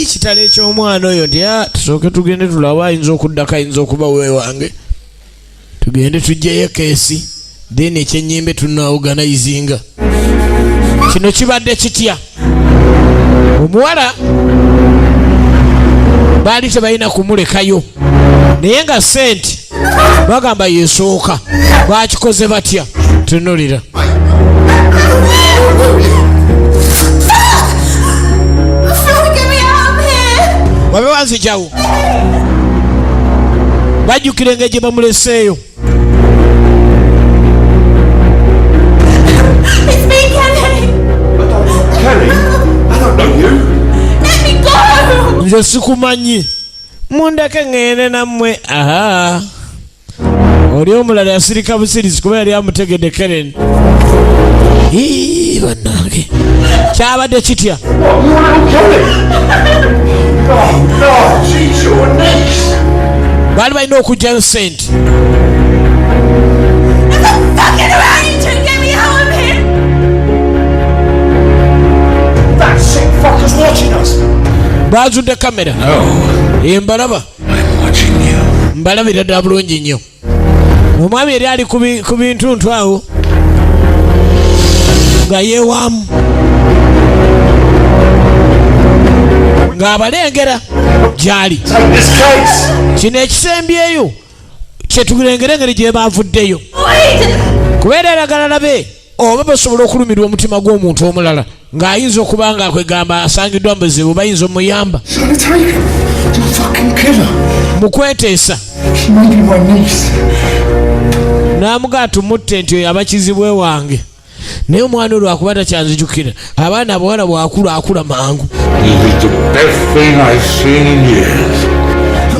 kitala eky'omwana oyo nti tusooke tugende tulabe ayinza okuddako ayinza okuba weewange tugende tugyeyo keesi then ekyennyimbe tunaoganayizinga. Kino kibadde kitya omuwala baali tebalina kumulekayo naye nga sente bagamba yesooka bakikoze batya tunulira wabe wanzijawo bajjukira engeri gye bamuleseeyo nze sikumanyi mundeke ŋŋende nammwe aha oli omulala yasirika busirizi kuba yali amutegedde Karen bannange kyabadde kitya baali balina okugjayo sente bazudde kamera mbalaba mbalabira ddala bulungi nnyo omwami yali ali ku bintuntu awo nga yeewaamu ng'abalengera gy'ali kino ekisembyeyo kyetulengera engeri gye baavuddeyo kubeera eragala labe oba basobola okulumirwa omutima gw'omuntu omulala ng'ayinza okuba nga akwegamba asangiddwa mu buzibu bayinza omuyamba mu kweteesa n'amugaa tumutte nti oyo abakizibwe wange naye omwana olwo akuba takyanzijukira abaana abawala bwakula akula mangu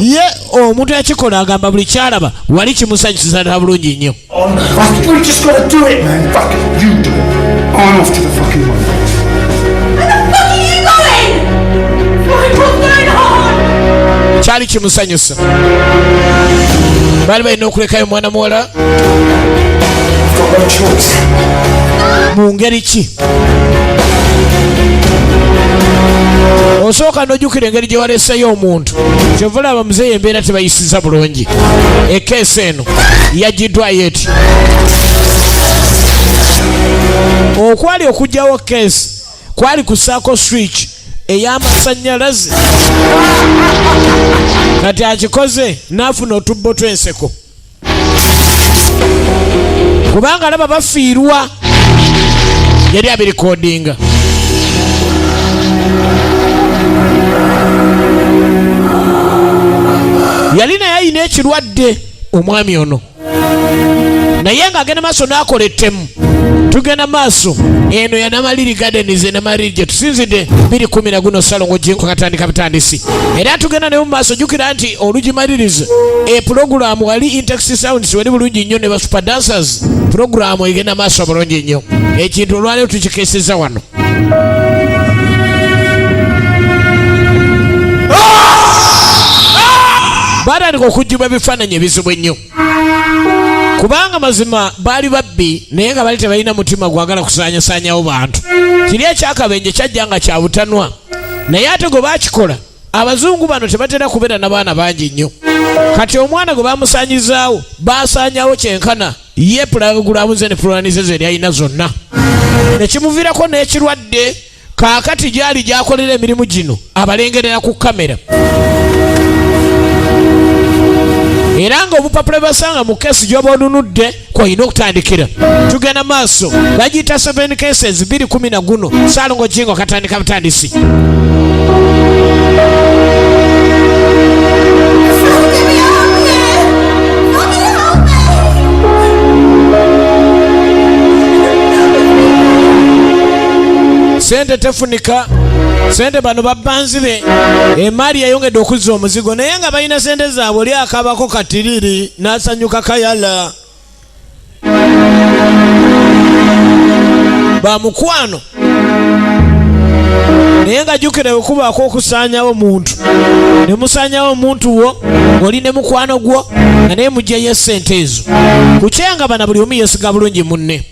ye omuntu yakikola agamba buli kyalaba wali kimusanyusiza ddala bulungi nnyo kyali kimusanyusa baali balina okulekayo mwana muwala mu ngeri ki osooka n'ojjukira engeri gye waleseyo omuntu kyova olaba muzeeyi embeera tebayisiza bulungi ekeesi eno yagiddwayo eti okwali okugjawo keesi kwali kusaako switch ey'amasannyalaze kati akikoze n'afuna otubbo tw'enseko kubanga alaba bafiirwa yali abirikodinga yali naye ayina ekirwadde omwami ono naye ng'agenda maaso n'akola ettemu tugenda maaso eno yanamaliri gardens enamaliri gye tusinzidde 2:10 salongo Jingo katandika butandisi era tugenda ne mu maaso jjukira nti olugimaliriza epulogulaamu wali Intex Sounds wali bulungi nnyo ne ba super dancers pulogulaamu egenda maaso bulungi nnyo ekintu olwaleero tukikeeseza wano baatandika okuggyibwa ebifaananyi ebizibu ennyo kubanga mazima baali babbi naye nga bali tebalina mutima gwagala kusaanyasaanyawo bantu kiri ekyakabenje kyajja nga kyabutanwa naye ate gwe baakikola abazungu bano tebatera kubeera n'abaana bangi nnyo kati omwana gwe bamusaanyizaawo baasaanyawo kyenkana ye pulogulaamu ze ne pulanize ze eri alina zonna nekimuviirako n'ekirwadde kaakati gyali gyakolera emirimu gino abalengerera ku kamera era nga obupapula basanga mu keesi gy'oba onunudde kwolina okutandikira tugenda maaso bagiyita 7 cases 2:10 salongo Jingo katandika butandisi sente tefunika sente bano babbanzibe emaali yayongedde okuzza omuzigo naye nga balina sente zaabwe oli akabako katiriri n'asanyuka kayala bamukwano naye nga jjukira wekubaako okusaanyawo omuntu ne musaanyawo omuntu wo oli ne mukwano gwo nga naye mugyayo essente ezo kukyenga bana buli omu yeesiga bulungi munne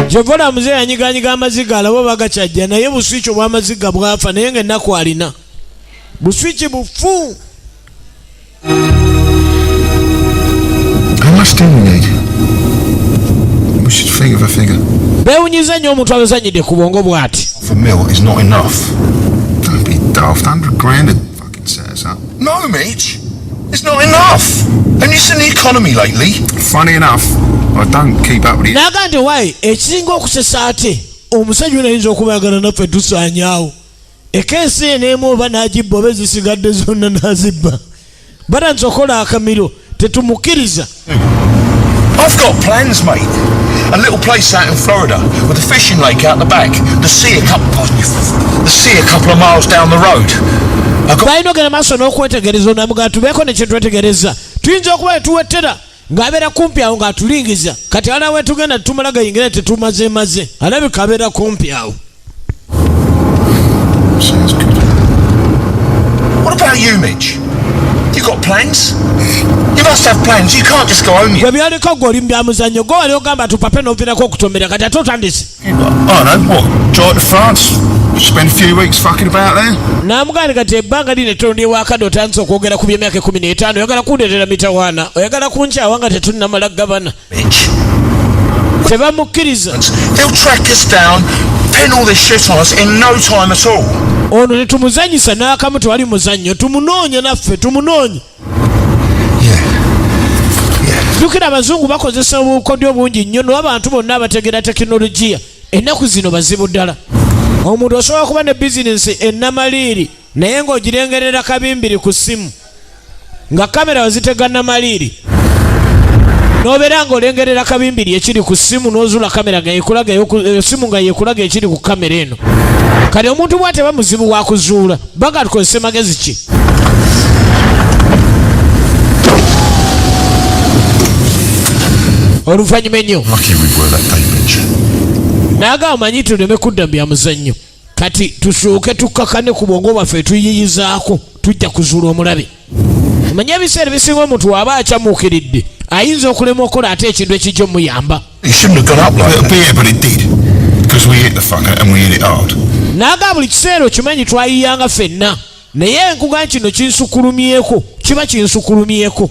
Jovola muzeeyi yanyiganyiga amaziga alabo bagakyajja naye buswiki obw'amaziga bwafa naye ng'ennaku alina buswiki bufu beewunyiza nnyo omuntu abazanyidde ku bwongo bw'ati It's not enough. Have you seen the economy lately? Funny enough, I don't keep up with it. Nagante why ekisinga okusesa ate omusajja onayinza okubayagala naffe tusaanyaawo ekesi eneemu oba n'agibba oba ezisigadde zonna n'azibba batanze okola akamiro tetumukkiriza. I've got plans, mate. A little place out in Florida with a fishing lake out the back. The sea a couple of miles down the road. Balina ogenda maaso n'okwetegereza onamuga tubeeko ne kyetwetegereza tuyinza okuba etuwettera ng'abeera kumpi awo ng'atulingiza kati ala wetugenda tumala gayingire tetumaze alabika abeera kumpi awo. Sounds good. What about you, Mitch? You got plans? You must have plans. You can't just go home yet. Gwe byaliko gwe oli mu byamuzannyo gwe wali ogamba tupape n'oviirako okutomera kati ate otandise. I don't know, what? Drive to France? Spend a few weeks fucking about there? N'amugamba kati ebbanga lino ettondo ewaakadde otandise okwogera ku by'emyaka 15 oyagala kundeetera mitawaana oyagala kunkyawa nga tetunnamala gavana. Mitch. Tebamukkiriza. They'll track us down, pin all this shit on us in no time at all. Ono ne tumuzanyisa n'akamu tewali muzannyo tumunoonye naffe tumunoonye. Jjukira abazungu bakozesa obukodyo bungi nnyo n'abantu bonna abategeera tekinologiya ennaku zino bazibu ddala. Omuntu osobola kuba ne bizinensi ennamaliiri naye ng'ogirengerera kabimbiri ku ssimu nga kamera wazitega nnamaliiri n'obeera ng'olengerera kabimbiri ekiri ku ssimu n'ozula kamera nga yekulaga essimu nga yekulaga ekiri ku kamera eno. Kale omuntu bw'ate bamuzibu wa kuzuula baga tukozese magezi ki? Oluvannyuma ennyo naaga omanyi tuleme kudda mu byamuzannyo kati tusooke tukkakane ku bwongo bwaffe tuyiyizaako tujja kuzuula omulabe. Omanyi ebiseera ebisinga omuntu waaba akyamuukiridde ayinza okulema okukola ate ekintu ekijja omuyamba. Naaga buli kiseera okimanyi twayiyanga ffenna naye enkuga kino kinsukulumyeko kiba kinsukulumyeko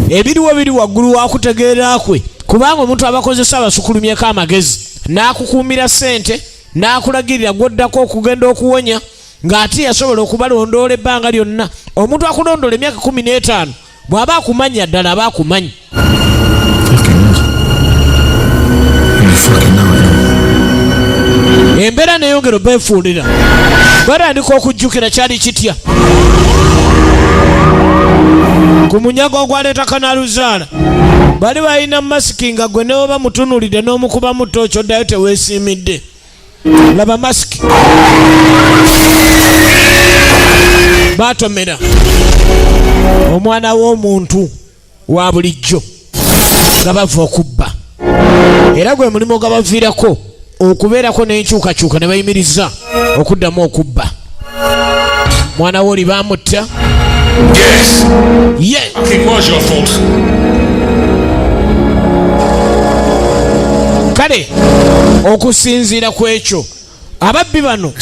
ebiriwo biri waggulu wakutegeera kwe kubanga omuntu abakozesa abasukulumyeko amagezi n'akukuumira ssente n'akulagirira gwoddako okugenda okuwonya ng'ate yasobola okubalondoola ebbanga lyonna. Omuntu akulondoola emyaka 15 bw'aba akumanya ddala aba akumanyi. Embeera neeyongera beefuulira batandika okujjukira kyali kitya ku munyago ogwaleeta kanaluzaala bali balina masiki nga gwe newe bamutunulidde n'omukubamu tooki oddayo teweesiimidde. Laba masiki baatomera omwana w'omuntu wa bulijjo nga bava okubba era gwe mulimu gabaviirako okubeerako n'enkyukakyuka ne bayimiriza okuddamu okubba. Mwana we oli baamutta. Yes. Yes. It was your fault. Kale okusinziira ku ekyo ababbi bano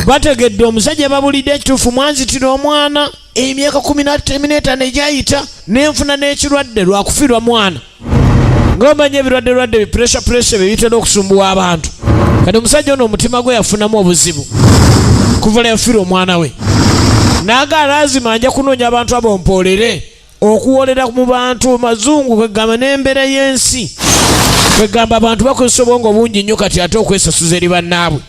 bategedde omusajja babulidde ekituufu mwanzitira omwana emyaka 15 egyayita n'enfuna n'ekirwadde lwakufiirwa mwana ng'omanya ebirwadde bipuresha bye bitera okusumbuwa abantu. Kati omusajja ono omutima gwe yafunamu obuzibu kuva lwe yafiirwa omwana we naaga lazima anja kunoonya abantu abompoolere okuwolera mu bantu mazungu kwegamba n'embeera y'ensi kwegamba abantu bakozesa obwongo bungi nnyo kati ate okwesasuza eri bannaabwe.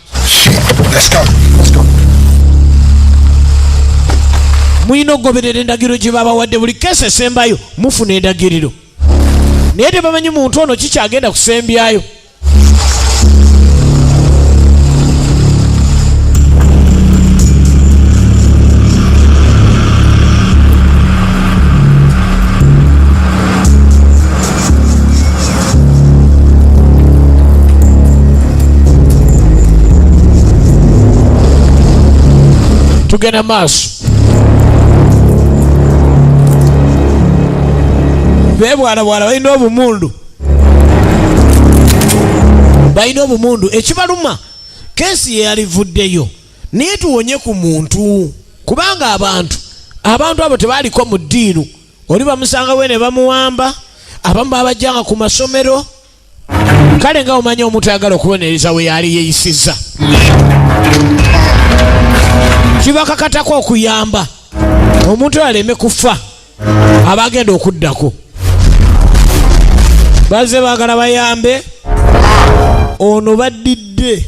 Muyina okugoberera endagiro gye babawadde buli keesi esembayo mufuna endagiriro naye tebamanyi muntu ono kikyagenda kusembyayo. Tugenda maaso beebwala balina obumundu ekibaluma keesi ye yalivuddeyo naye tuwonye ku muntu kubanga abantu abo tebaaliko mu ddiiru oli bamusanga we ne bamuwamba abamu babajjanga ku masomero. Kale nga omanya omuntu ayagala okubonereza we yali yeeyisizza kibakakatako okuyamba omuntu aleme kufa abagenda okuddako bazze baagala bayambe ono baddidde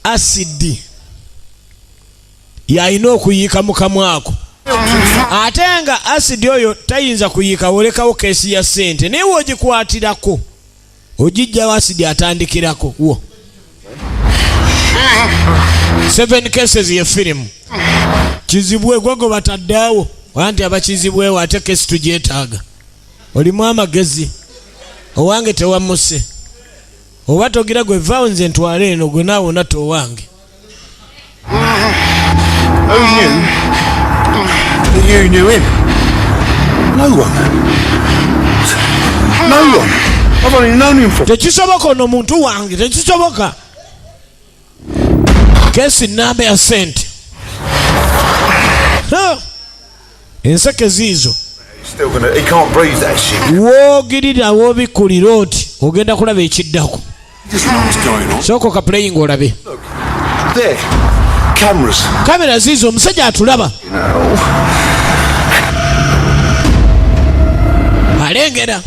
asidi yalina okuyiika mu kamwa ako ate nga asidi oyo tayinza kuyiika wolekawo keesi ya ssente naye wogikwatirako ogijjawo asidi atandikirako wo 7 cases ye firimu kizibwe gwago bataddeawo wanti abakizibwewo ate keesi tugyetaaga olimu amagezi owange tewamuse oba togira gwe vaawo nze ntwale eno gwe naawe onata owange You knew him? No one. No one. I've only known him for... tekisoboka ono muntu wange tekisoboka kesi namba ya sente enseke ziizo Still gonna... He can't breathe that shit. woogirira woobikulira oti ogenda kulaba ekiddako Just what's going on. sooka okaplaying olabe There. Cameras. kamera ziizo omusajja atulaba alengera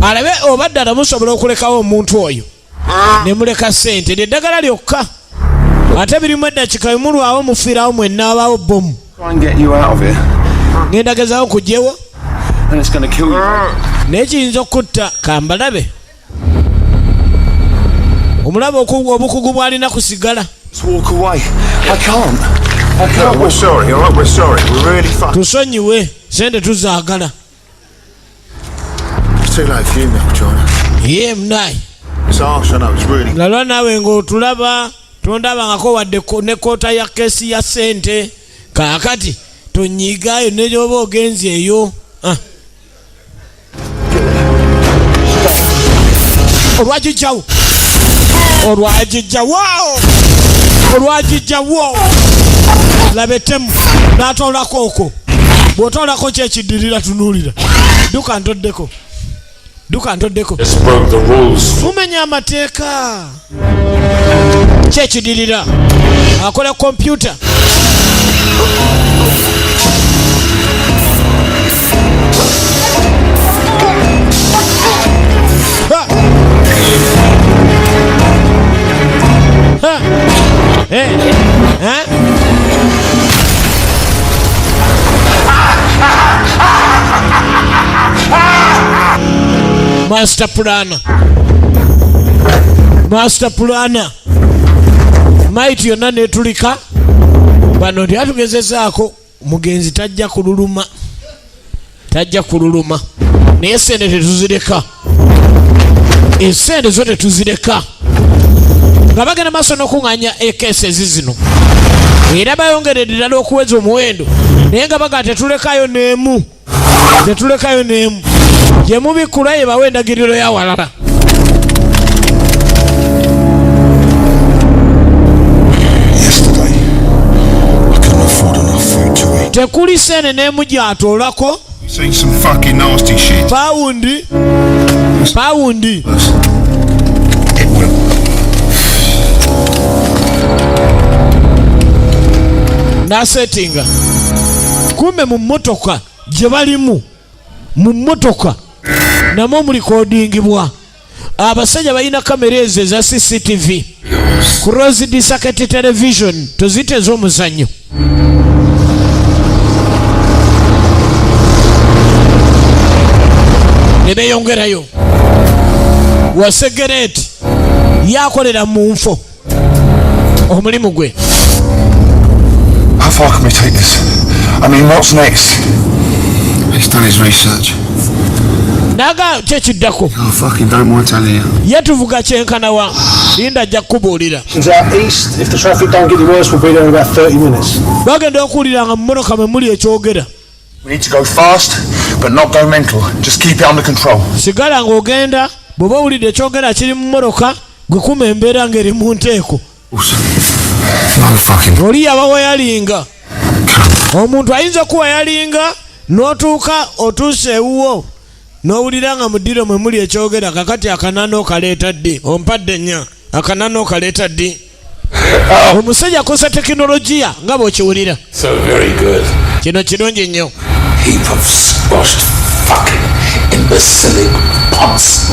alabe obadde alamusobola okulekawo omuntu oyo ne muleka ssente lyeddagala lyokka ate birimu eddakiika bimulwawo mufiirawo mwenna abaawo bomu Try and get you out of here. ngenda gezaawo kugyewo And it's gonna kill you. naye kiyinza okutta kambalabe omulaba obukugu bw'alina kusigala Just walk away. I can't. We're sorry, alright? We're sorry. We're really fucking... tusonyiwe sente tuzaagala It's too late for you now, China. ye munayi It's harsh, I know. It's really... nalwa naawe ng'otulaba tondabangako wadde ne koota ya keesi ya ssente kaakati tonyigaayo ne gyoba ogenzi eyo olwagijjawo olwagijjawo labetemu n'atoolako okwo bw'otoolako kyekiddirira tunuulira duka ntoddeko Just broke the rules. mumenya amateeka kyekidirira akola kompyuta master plana maiti yonna netulika bano tyatugezezaako mugenzi tajja kululuma naye esente tetuzireka esente zo tetuzireka nga bagenda maaso n'okuŋŋanya ekesezi zino era bayongeredde ddala okuweza omuwendo naye nga baga tetulekayo n'emu gye mubikula ye bawa endagiriro ya walala Yesterday, I couldn't afford enough food to eat. tekuli sene n'emu gy'atoolako Seen some fucking nasty shit. pawundi It will. nasetinga kumbe mu mmotoka gye balimu mu mmotoka namwo mulikodingibwa abasajja balina kamera ezo eza CCTV closed circuit television tozite ez'omuzannyo ne beeyongerayo wasegereti yakolera mu nfo omulimu gwe How far can we take this? I mean, what's next? He's done his research. naga kyekiddako I fucking don't mind telling you. ye tuvuga kyenkanawa linda ajja kukubuulira It's out east. If the traffic don't get worse, we'll be there in about 30 minutes. bagenda okuwulira nga mu mmotoka mwe muli ekyogera We need to go fast, but not go mental. Just keep it under control. sigala ng'ogenda bw'oba owulidde ekyogera kiri mu mmoloka gwe kuma embeera ng'eri mu nteeko No fucking... oli yaba wayalinga omuntu ayinza okuwayalinga n'otuuka otuuse ewuwo n'owulira nga mu ddiro mwe muli ekyogera kakati akanano okaleeta ddi ompadde nnya akanano okaleeta ddi Omusajja akosa tekinologiya nga bw'okiwulira. So very good. Kino kirungi nnyo. Heap of squashed fucking imbecilic punts.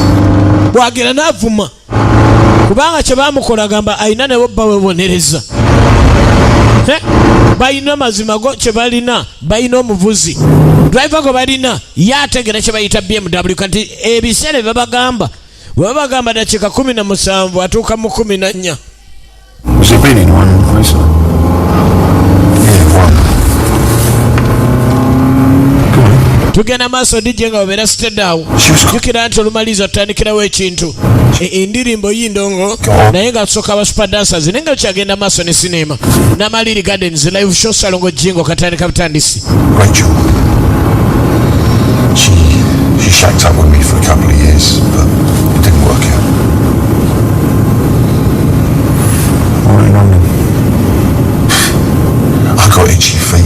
Bw'agera n'avuma kubanga kye baamukola gamba ayina ne bo baweebonereza. Balina mazima go kye balina, balina omuvuzi driver go balina yategera kye bayita BMW kati ebiseera babagamba babagamba dakiika 17 atuuka mu 14. Was it been in one place? Yeah, one. Tugenda maaso DJ nga obeera stayed awo. Jukira nti olumaliza otandikirawo ekintu endirimbo yindongo naye nga tusooka aba super dancers naye nga kyagenda maaso ne sinema n'Amaliri Gardens live show salongo Jingo katandika butandisi. Rachel. She shacked up with me for a couple of years, but it didn't work out. All in London. I got itchy feet.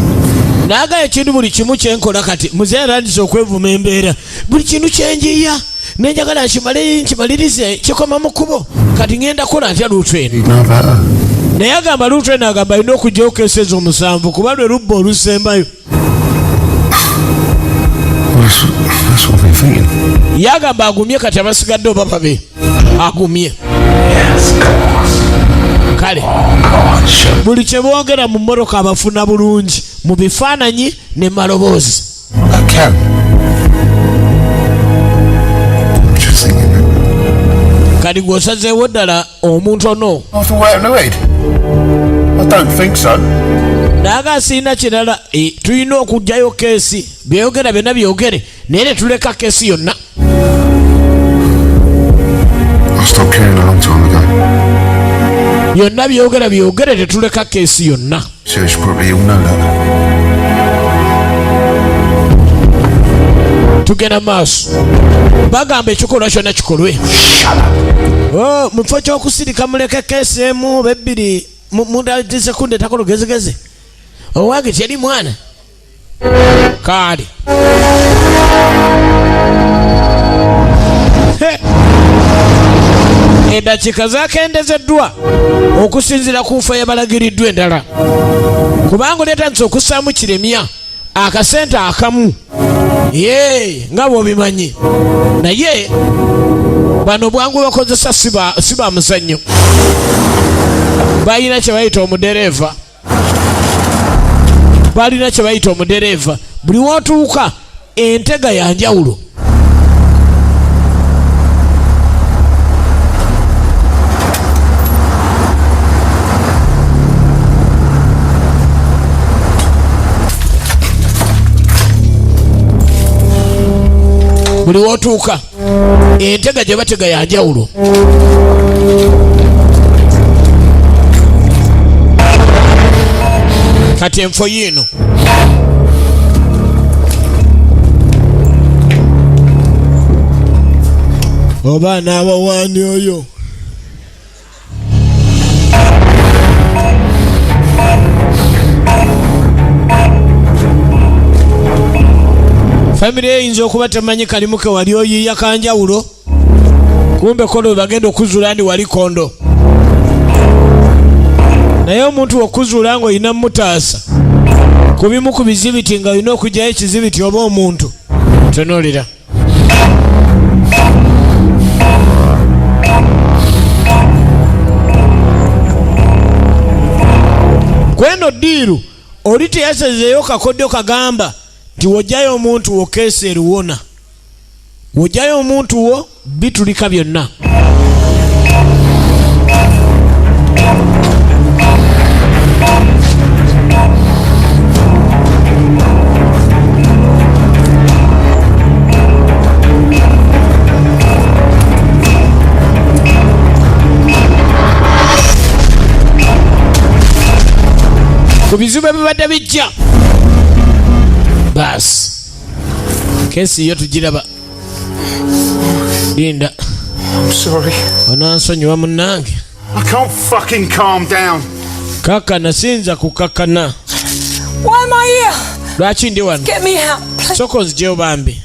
Naga ekintu buli kimu kyenkola kati muzeeyi arandiza okwevuma embeera buli kintu kyenjiya nenjagala nkimalirize kikoma mu kkubo kati ngenda kola ntya lutreni naye agamba lutreni agamba alina okujja okeseza 7 kuba lwe lubba olusembayo. Yagamba agumye kati abasigadde oba babe agumye. Kale buli kye boogera mu mmoroka abafuna bulungi mu bifaananyi ne maloboozi. Kati gw'osazeewo ddala omuntu ono naaga asiina kirala tulina okugjayo keesi byeyogera byonna byogere naye ne tuleka keesi yonna. Byonna byogera byogere tetuleka keesi yonna. Tugenda maaso bagamba ekikolwa kyonna kikolwe. Mu kifo ky'okusirika muleke keesi emu bebbiri munda sekunde takola gezegeze owange teri mwana kaali eddakiika zakendezeddwa okusinziira ku nfa yabalagiriddwa endala kubanga oleetandise okussaamu kiremya akasente akamu nga bw'obimanyi naye bano bwangu bakozesa si ba muzannyo balina kye bayita omudereeva buli wootuuka entega ya njawulo. Buli wootuuka entega gye batega ya njawulo. Kati enfo yiino oba n'abawaani oyo famire eyinza okuba temanyi kalimu ke wali oyiiya kanjawulo kumbe kono bagenda okuzuula ndi wali kondo naye omuntu okuzuula ng'olina mutaasa ku bimu ku bizibiti nga olina okugyayo ekizibiti oba omuntu tonolera. Kweno ddiiru oli teyasazeeyo kakodyo kagamba nti wojjayo omuntu wo keesi eruwona wojjayo omuntu wo bitulika byonna. Ku bizibu ebibadde bijja baasi keesi yo tugiraba. Linda, I'm sorry. onansonyiwa munnange. I can't fucking calm down. Kakana sinza kukakana. Why am I here? Lwaki ndi wano? Get me out, please. Sooka onziggyeyo bambi.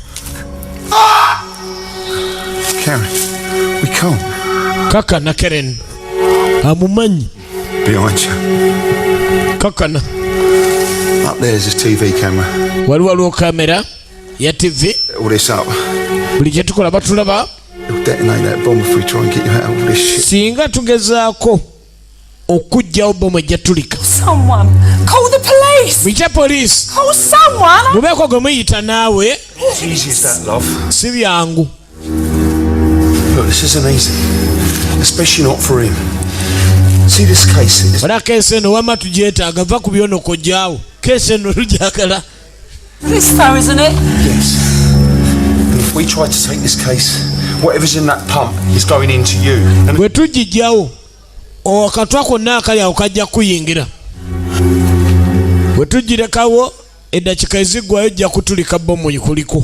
Karen, we can't. Kakana Karen amumanyi behind you. Kakana. Up there's a TV camera. Waliwo kamera ya TV. All this up. Buli kye tukola batulaba. It'll detonate that bomb if we try and get you out of all this shit. Singa tugezaako okujjawo bomu ejja tulika. Someone. Call the police. Muyite poliisi. Call someone. Mubeeko gwe muyita naawe. As easy as that, love. Si byangu. Look, this isn't easy. Especially not for him. See this case? Wala keesi eno wamma tugyetaaga va ku byonoko gyaawo. Keesi eno lugyagala. This though, isn't it? Yes. And if we try to take this case, whatever's in that pump is going into you. And bwe tugijjawo akatwa konna akali awo kajja kuyingira. Bwe tugirekawo eddakiika eziggwayo ejja kutulika bomu yikuliko.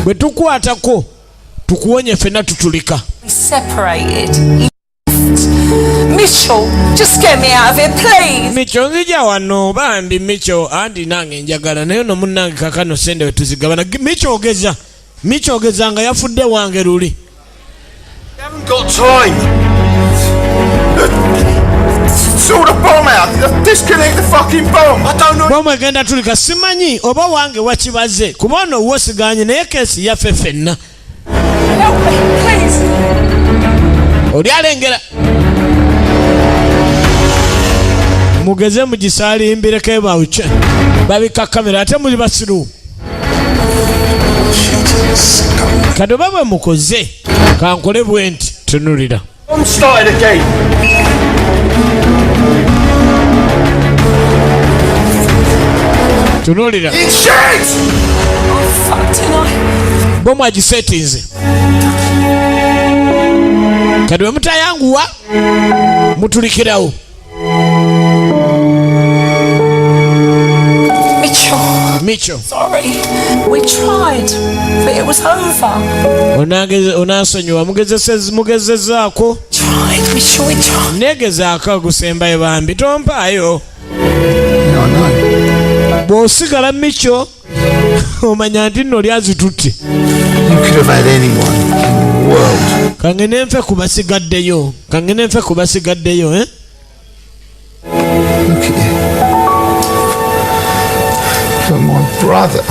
Bwe tukwatako tukuwonye ffenna tutulika. We separated. Mitchell, just get me out of here, please. Mitchell nzija wano bambi Mitchell andi nange njagala naye no munnange kakano sende we tuzigabana. Mitchell ogeza nga yafudde wange luli. you haven't got time. Sort the bomb out. Disconnect the fucking bomb. I don't know. Bomu egenda tulika simanyi oba wange wakibaze kuba ono wosiganye naye keesi yaffe ffenna. Help me, please. Oli alengera. Mugeze mugisalimbireko ebawuce babika kamera ate muli basiru. Kati oba bwe mukoze kankole bwe nti tunulira. I'm started again. Tunulira. It's shit! Oh, fuck tonight. Bomu agisetinze. Kati bwe mutayanguwa mutulikirawo. Mitchell. Sorry. We tried, but it was over. Onasonyiwa mugezezaako. Tried, Mitchell, we tried. Negezaako agusembayo bambi tompaayo. No, I know. Bw'osigala Mitchell omanya nti nno lyazitutte. You could have had anyone in the world. Kangene nfe kubasigaddeyo, eh? Look at you. You're my brother.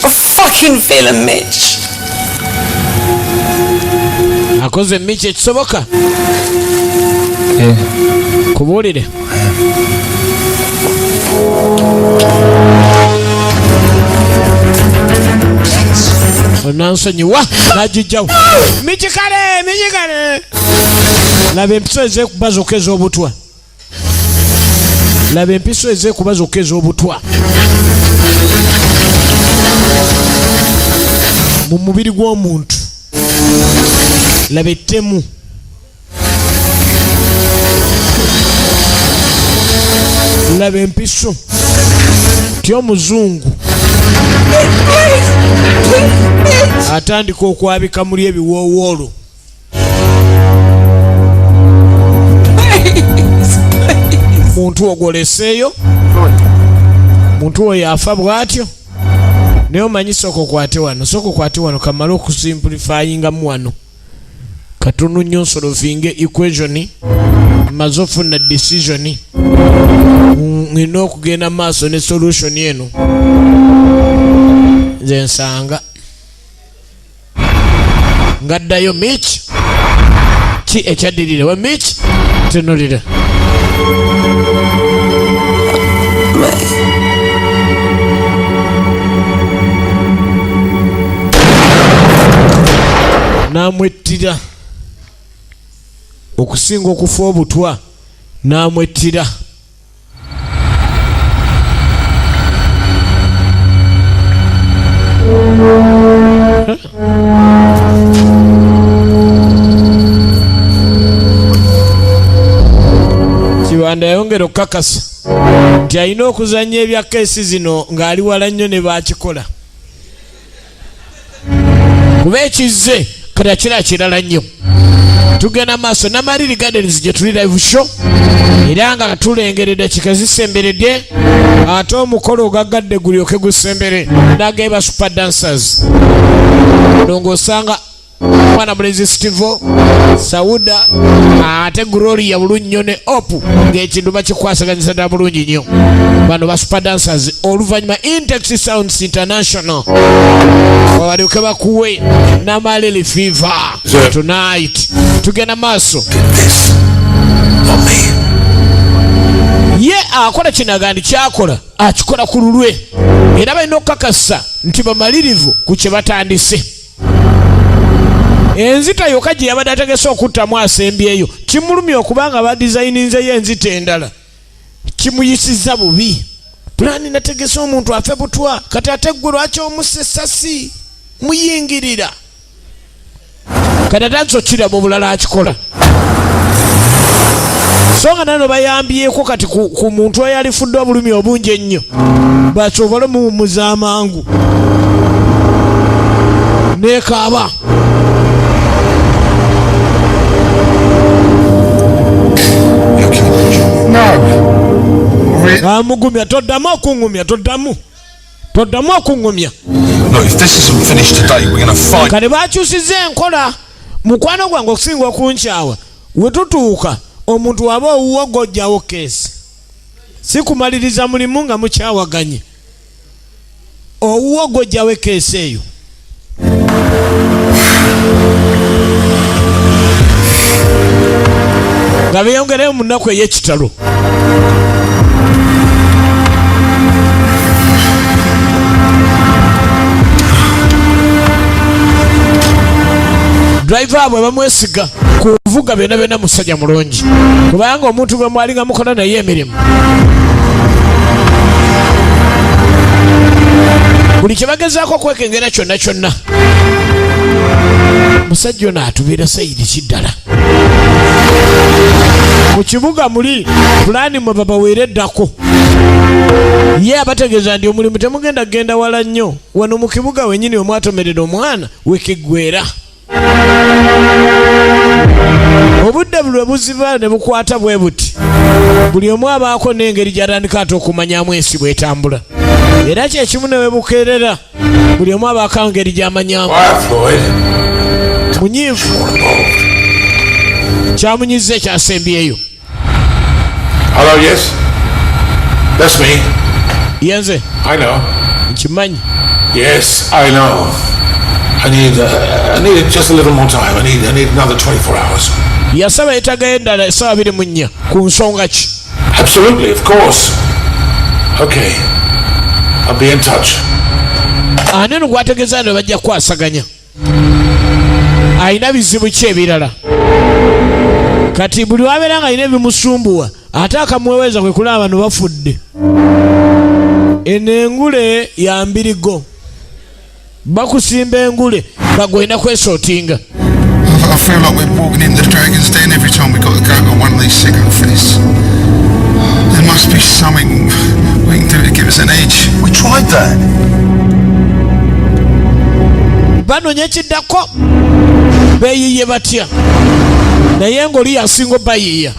I'm fucking feeling Mitch. Akoze Mitch ekisoboka. Yeah. Kubuulire. Onansonyiwa n'agijjawo. Michikale. Laba empiso ez'ekubaza okeza obutwa. Mu mubiri gw'omuntu. Laba ettemu. Laba empiso. Tyo omuzungu. Atandika okwabika muli ebiwoowoolo. Muntu ogoleseeyo. Muntu oyo afa bw'atyo. Naye omanyi sooka okwate wano kamale okusimplifyingamu wano. Katono nnyo nsolovinge equation maze ofuna decision. Ngina okugenda maaso ne solution eno. Nze nsanga ngaddayo Mitch ki ekyaddirire wa Mitch tunulira. Namwettira okusinga okufa obutwa namwettira. Kiwanda yayongera okukakasa nti alina okuzannya ebya keesi zino ng'ali wala nnyo ne baakikola. Kuba ekizze kati akira kirala nnyo. Tugenda maaso Namaliri Gardens gye tuli live show era nga tulengera eddakiika zisemberedde ate omukolo ogaggadde gulyoke gusembere n'ageeba super dancers. Ndongo osanga mwana mulezi Steve Sauda ate Gloria bulunyo ne Opu ng'ekintu bakikwasaganyisa ddala bulungi nnyo bano ba super dancers oluvannyuma Intex Sounds International babalyoke bakuwe Namalili Fever tonight tugenda maaso ye akola kinagandi kyakola akikola ku lulwe era balina okukakasa nti bamalirivu ku kye batandise enzita yokka gye yabadde ategese okuttamu asembyeyo kimulumya okubanga badizayininzeyo enzita endala kimuyisiza bubi pulaani nategese omuntu afe butwa kati ate ggwe lwaki omussa essasi muyingirira kati atansokira mu bulala akikola so nga nano bayambyeko kati ku muntu oyo alifudde obulumi obungi ennyo basobole muwummuza amangu nekaaba amugumya toddamu okungumya toddamu okungumya kale bakyusiza enkola mukwano gwange okusinga okunkyawa wetutuuka omuntu waba owuwo gojjawo keesi si kumaliriza mulimu nga mukyawaganye owuwo gojjawo keesi eyo nga beyongereyo mu nnaku ey'ekitalo driver bwe bamwesiga kuvuga byonna musajja mulungi kubanga omuntu gwe mwali nga mukola naye emirimu buli kye bagezaako okwekengera kyonna musajja ono atubeera sayidi kiddala mu kibuga muli pulaani mwe babaweereddako ye abategeeza nti omulimu temugenda kgenda wala nnyo wano mu kibuga wennyini omwatomerera omwana wekiggwera obudde buli buziba ne bukwata bwe buti buli omu abaako n'engeri gy'atandika ate okumanyamu ensi bw'etambula era kyekimu ne webukeerera buli omu abaako engeri gy'amanyamu munyiivu kyamunyiza ekyasembyeyo Hello, yes? That's me. yenze I know. nkimanyi Yes, I know. I need just a little more time. I need another 24 hours. yasaba yeetagayo endala essaawa 24 ku nsonga ki Absolutely, of course. Okay. I'll be in touch. ani eno gwategeeza ne bajja kukwasaganya alina bizibu ki ebirala kati buli wabeera nga alina ebimusumbuwa ate akamweweza kwe kulaba bano bafudde eno engule ya mbirigo bakusimba engule bagwenda kwesootinga I feel like we're walking into the Dragon's Den every time we got to go to one of these sycophants. There must be something we can do to give us an edge. We tried that. banoonya ekiddako beeyiye batya naye ng'oli yasinga bayiiya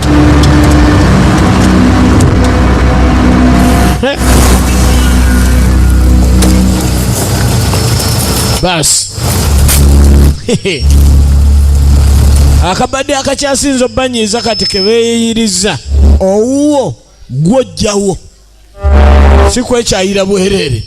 basi akabadde akakyasinza obbanyiiza kati kebeeyiriza owuwo gwojjawo si kwekyayira bwereere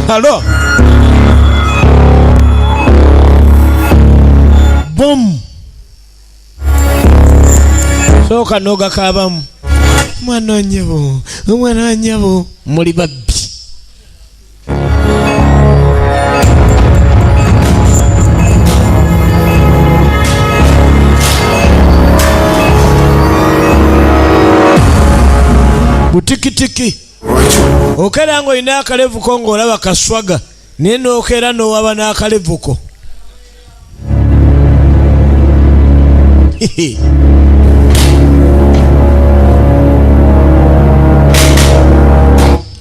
Halo. Boom. Soka noga kabamu. Mwana nyabo. Muli babbi. Butikitiki. Okera ngo ina akalevu kongo olaba kaswaga nenookera nowaba n'akalevuko.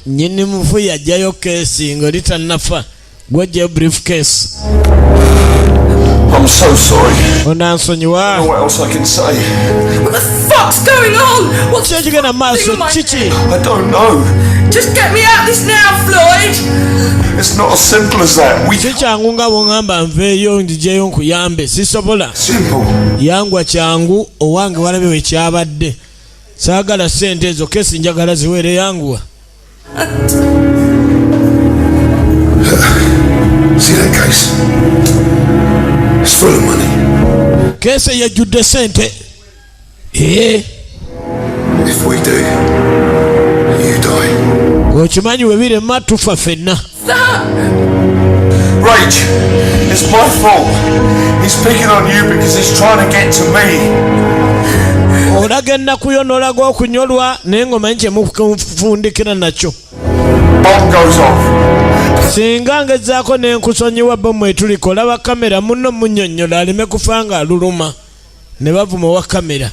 Nyini mufu yajjayo keesi ng'oli tannafa gw'ojjayo briefcase. I'm so sorry. Onansonyiwa. What else I can say? What the fuck's going on? What's Kiki ekigenda maaso kiki? I don't know. Just get me out this now, Floyd. It's not as simple as that. We Kikyangu nga bw'ŋŋamba nveeyo njijeyo nkuyambe sisobola. simple. Yangwa kyangu owange walabe we kyabadde. Saagala ssente ezo kesi njagala ziwere yanguwa. See that case? It's full of money. Kesi yajjudde ssente. If we do, you die. Okimanyi we birema tufa ffenna. Rach, it's my fault. He's picking on you because he's trying to get to me. Olaga ennaku yo n'olaga okunyolwa naye ng'omanyi kyemufundikira nakyo. Bomb goes off. Singa ngezaako n'enkusonyiwa bomu etuliko olaba kamera muno munnyonnyola aleme kufa nga aluluma ne bavuma wa kamera.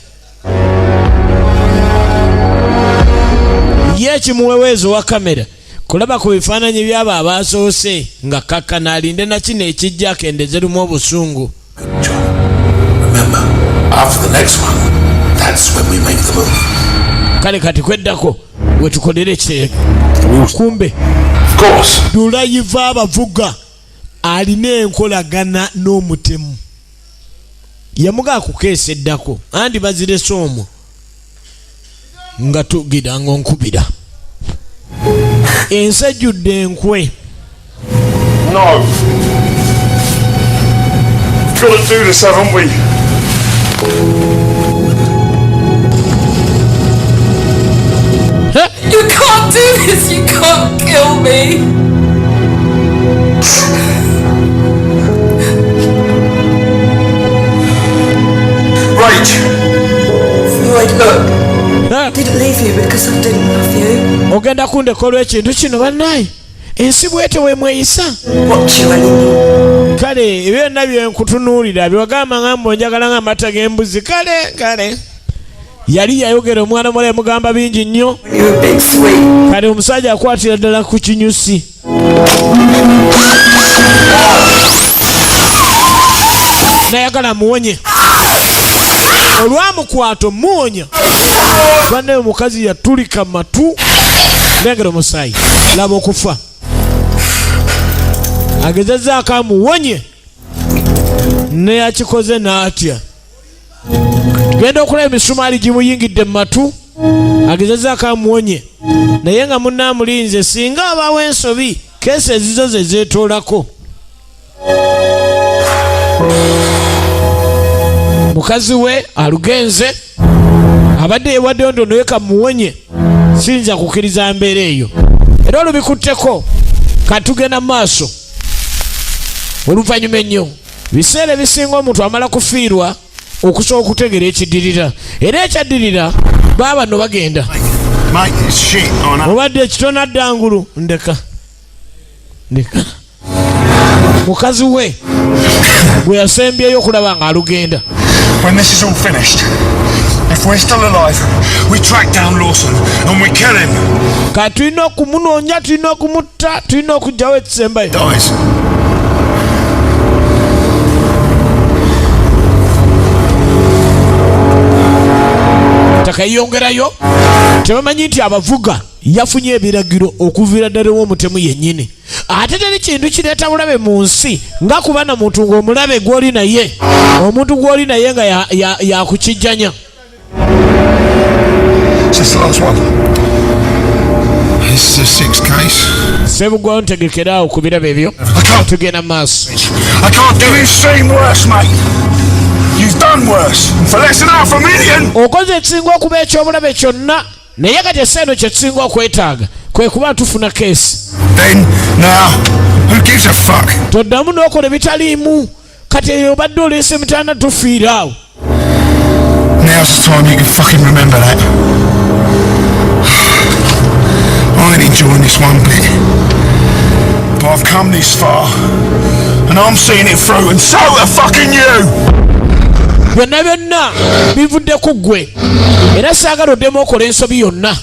Ye ekimuweweezo wa kamera kulaba ku bifaananyi by'abo abaasoose nga kakkana alinde na kino ekijja akendezerumu obusungu. Remember, after the next one, that's when we make the move. Kale kati kweddako we tukolera ekirego. Kumbe Of course. dulayiva abavuga alina enkolagana n'omutemu. Yamugaa kukeesa eddako andi bazirese omwo nga tugira ng'onkubira. Ensi ejjudde enkwe. No. We've got to do this, haven't we? You can't do this. You can't kill me. Rach, Floyd, look. I didn't leave you because I didn't love you. Ogenda kundeka olw'ekintu kino bannaye ensi bwete weemweyisa. Want you anymore. Kale ebyo byonna byenkutunuulira byewagamba ngamba onjagala ng'amata g'embuzi. Kale yali yayogera omwana muwala yamugamba bingi nnyo. You're a big sweet. Kale omusajja akwatira ddala ku kinyusi. Nayagala muwonye. Olwamukwata muwonya. Banne omukazi yatulika matu. Lengera omusaayi. Laba okufa. Agezezzaako amuwonye. Ne akikoze n'atya. Genda okulaba emisumaali gimuyingidde mu matu. Agezezzaako amuwonye. Naye nga munne amulinze singa abaawo ensobi keesi ezizo ze zeetoolako. Mukazi we alugenze abadde yewaddeyo ndono kamuwonye siyinza kukkiriza mbeera eyo era olubikutteko katugenda mu maaso oluvannyuma ennyo biseera ebisinga omuntu amala kufiirwa okusobola okutegeera ekiddirira era ekyaddirira baba no bagenda obadde ekitona ddangulu ndeka mukazi we bwe yasembyeyo okulaba nga alugenda. When this is all finished, if we're still alive, we track down Lawson and we kill him. Tulina okumunoonya, tulina okumutta, tulina okugyawo ekisembayo. Dies. Takayongerayo tebamanyi nti abavuga yafunye ebiragiro okuviira ddala w'omutemu yennyini. Ate teri kintu kireeta bulabe mu nsi nga kuba na muntu ng'omulabe gw'oli naye omuntu gw'oli naye nga yakukijjanya. Sebugwawo ntegekeraawo ku birabo ebyo tugenda mu maaso. I can't do it. Seen worse, mate. You've done worse. For less than half a million. Okoze ekisinga okuba eky'obulabe kyonna naye kati essaeno kye kisinga okwetaaga kwe kuba tufuna keesi. Then, now, who gives a fuck? Toddamu n'okola ebitaliimu kati obadde oleese mitaana tufiira awo. Now's the time you can fucking remember that. I ain't enjoying this one bit. But I've come this far, and I'm seeing it through, and so are fucking you! Byonna byonna bivudde ku ggwe era saagala oddemu okola ensobi yonna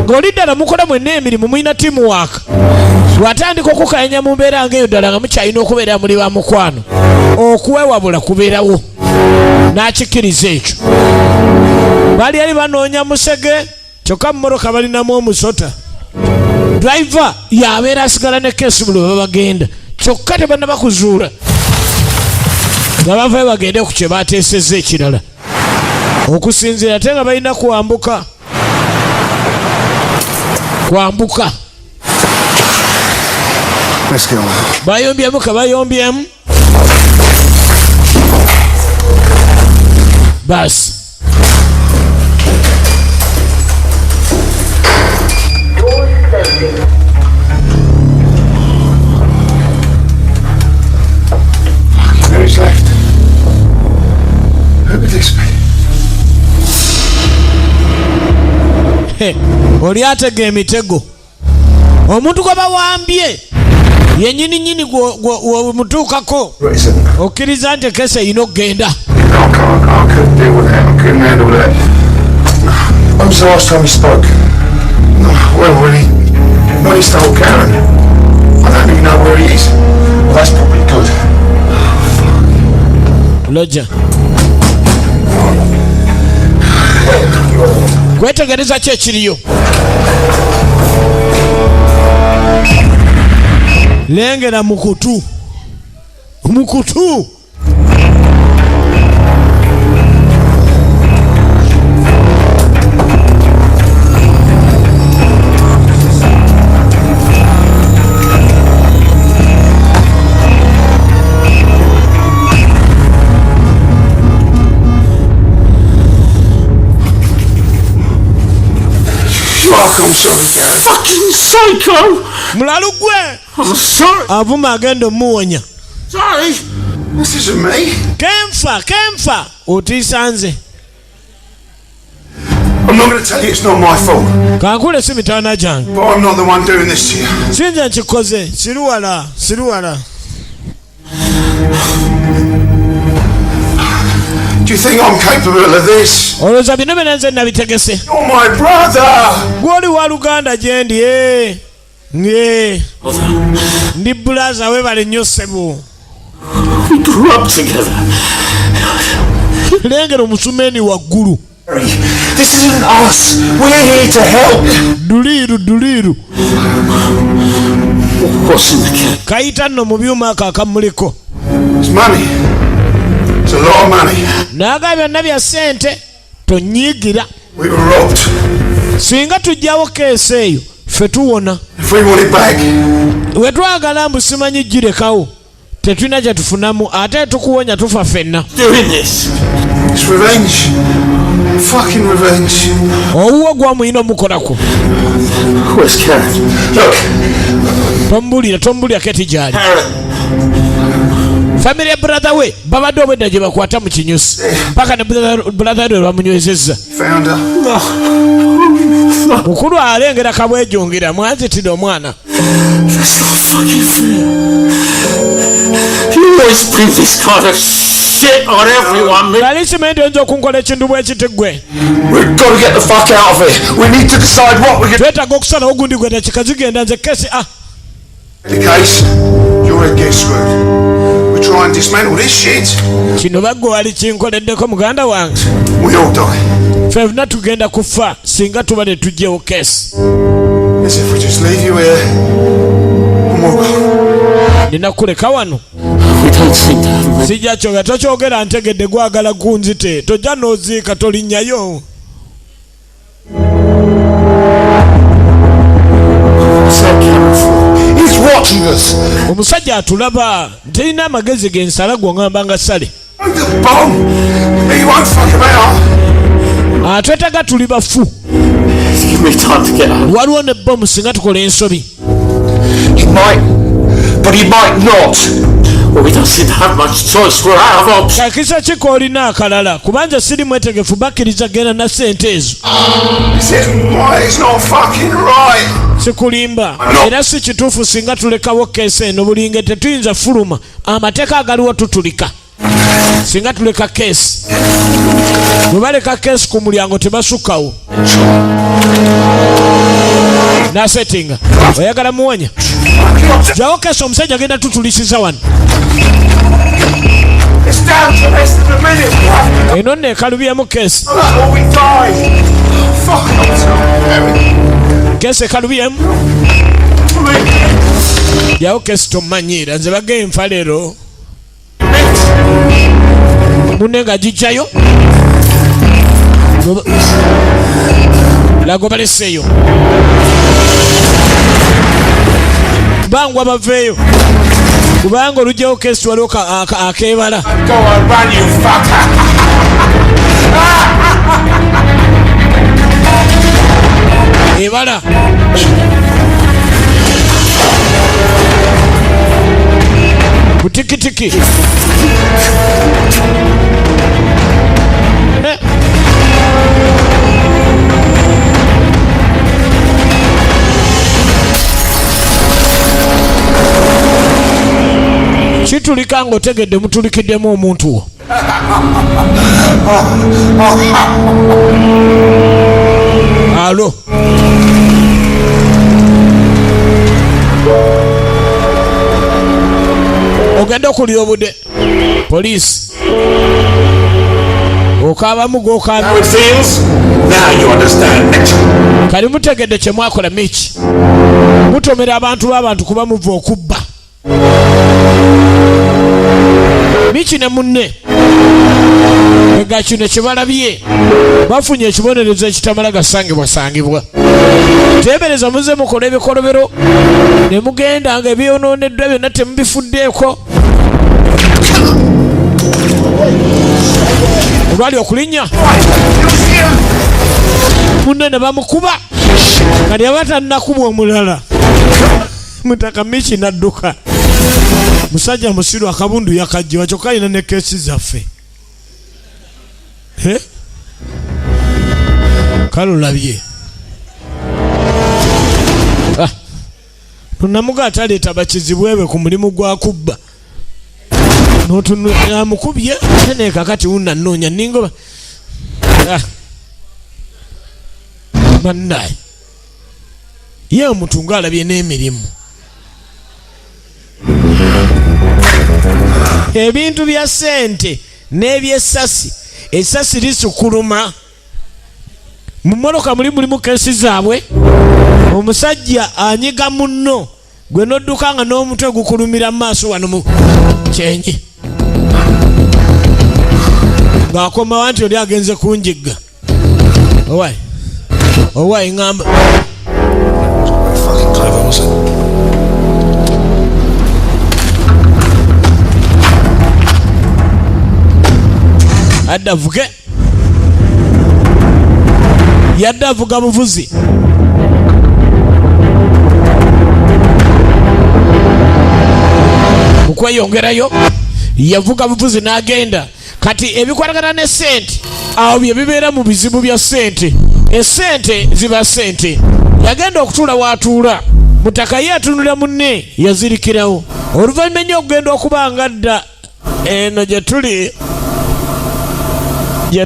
ng'oli ddala mukola mwenna emirimu mulina tiimu waaka bw'atandika okukayanya mu mbeera ng'eyo ddala nga mukyalina okubeera muli ba mukwano okuwewabula kubeerawo n'akikkiriza ekyo baali yali banoonya musege kyokka mu mmotoka balinamu omusota driver yabeera asigala ne keesi buli bwe bagenda kyokka tebannaba kuzuula nga bavayo bagende ku kye baateesezza ekirala okusinziira ate nga balina kwambuka bayombyemu kabayombyemu basi Who's left? Who could this be? oli atega emitego omuntu gwe bawambye yennyini nnyini gwemutuukako okkiriza nti ekesa erina okugenda I couldn't deal with that. I couldn't handle that. When was the last time we spoke? Well, when he stole Karen. I don't even know where he is. Well, that's probably good. Roger. Kwetegereza ki ekiriyo lengera mukutu I'm sorry, Gary. Fucking psycho! mulalu gwe I'm sorry. avuma agenda omuwonya Sorry. This isn't me. kenfa otiisanze I'm not going to tell you it's not my fault. kankule si mitaana gyange But I'm not the one doing this to you. sinja nkikoze siriwala Do you think I'm capable of this? olowooza bino byonna nze nabitegese You're my brother! gwoli wa luganda gye ndi ndi bulaza webale nnyo ssebo We grew up together. lengera omusumeni waggulu This isn't us. We're here to help. duliiru What's in the can? kayita nno mu byuma ako akamuliko It's money. It's a lot of money. naga byonna bya ssente tonyiigira We were robbed. singa tujjawo keesi eyo ffe tuwona If we want it back, we twagala mbu simanyi girekawo tetulina kye tufunamu ate tukuwonya tufa ffenna Doing this. it's revenge. Fucking revenge. owuwo gwamuyina omukolako Where's Karen? Look, tombulira keti gyali Karen. famire ya brother we babadde obwedda gye bakwata mu kinyusi mpaka ne brother we bamunywezezza found her. mukulu alengera kabwejungira mwanzitira omwana That's not fucking fair. You always bring this kind of shit on everyone. lalisimenti oyinza okunkola ekintu bwekiti gwe We've got to get the fuck out of here. We need to decide what we're going twetaaga okusalawo gundi gwe dakika zigenda nze kesi to. The case, your head gets screwed. We try and dismantle this shit. kino bagwe wali kinkoleddeko muganda wange We all die. ffenna tugenda kufa singa tuba ne tugyewo kesi As if we just leave you here and we'll go. nina kuleka wano We don't seem to have much. sijja kyoga tokyogera ntegedde gwagala gunzite tojja n'oziika tolinnyayo What's that camera for? He's watching us. omusajja atulaba terina amagezi gensala gwongamba nga sale The bomb. He won't fuck about. atwetaga tuli bafu Give me time to get home. waliwo ne bomu singa tukola ensobi He might, but he might not. Well, we don't seem to have much choice. We're out of options. Kakisa chiko olina akalala kubanja siri mwetegefu bakkiriza genda na sente ezo. This isn't right. It's not fucking right. Sikulimba era si kituufu singa tulekawo keesi eno bulinge tetuyinza fuluma amateeka agaliwo tutulika singa tuleka keesi bwe baleka keesi ku mulyango tebasukkawo nasetinga oyagala muwonya jawo keesi omusajja agenda tutulisiza wano eno nno ekalubyemu keesi keesi ekalubyemu jawo keesi tomanyiira nze bagenfa leero munne nga gijjayo lago baleseeyo bangwa baveeyo kubanga olugjawo keesi waliwo akeebala ebala butikitiki kitulika ng'otegedde mutulikiddemu omuntu wo alo ogenda okulya obudde poliisi okaabamu g'okaaba kali mutegedde kye mwakola miki mutomera abantu b'abantu kuba muva okubba miki ne munne ega kino kye balabye bafunye ekibonerezo ekitamala gasangibwasangibwa teebereza muze mukola ebikolobero ne mugenda nga ebyononeddwa byonna temubifuddeeko olwali okulinnya munne ne bamukuba kali aba tannakubwa omulala mutaka miki nadduka musajja musiru akabundu yakajjiwa kyokka alina ne keesi zaffe kale olabye tunamuga ataleeta bakizibwebwe ku mulimu gwa kubba notunamukubye nekakati unanoonya ningoba bannaye ye omuntu ngaalabye n'emirimu ebintu bya ssente n'ebyessasi essasi lisukuluma mu mmoloka mulimu keesi zaabwe omusajja anyiga munno gwe nodduka nga n'omutwe gukulumira mu maaso wano mu kyenyi ng'akomawo nti oli agenze kunjigga owayi ngamba adda vuge yadde avuga buvuzi mukweyongerayo yavuga buvuzi n'agenda kati ebikwatagana ne sente awo bye bibeera mu bizibu bya sente esente ziba sente yagenda okutuula waatuula mutaka ye atunulira munne yazirikirawo oluvannyuma nnyo okugenda okubanga dda eno gye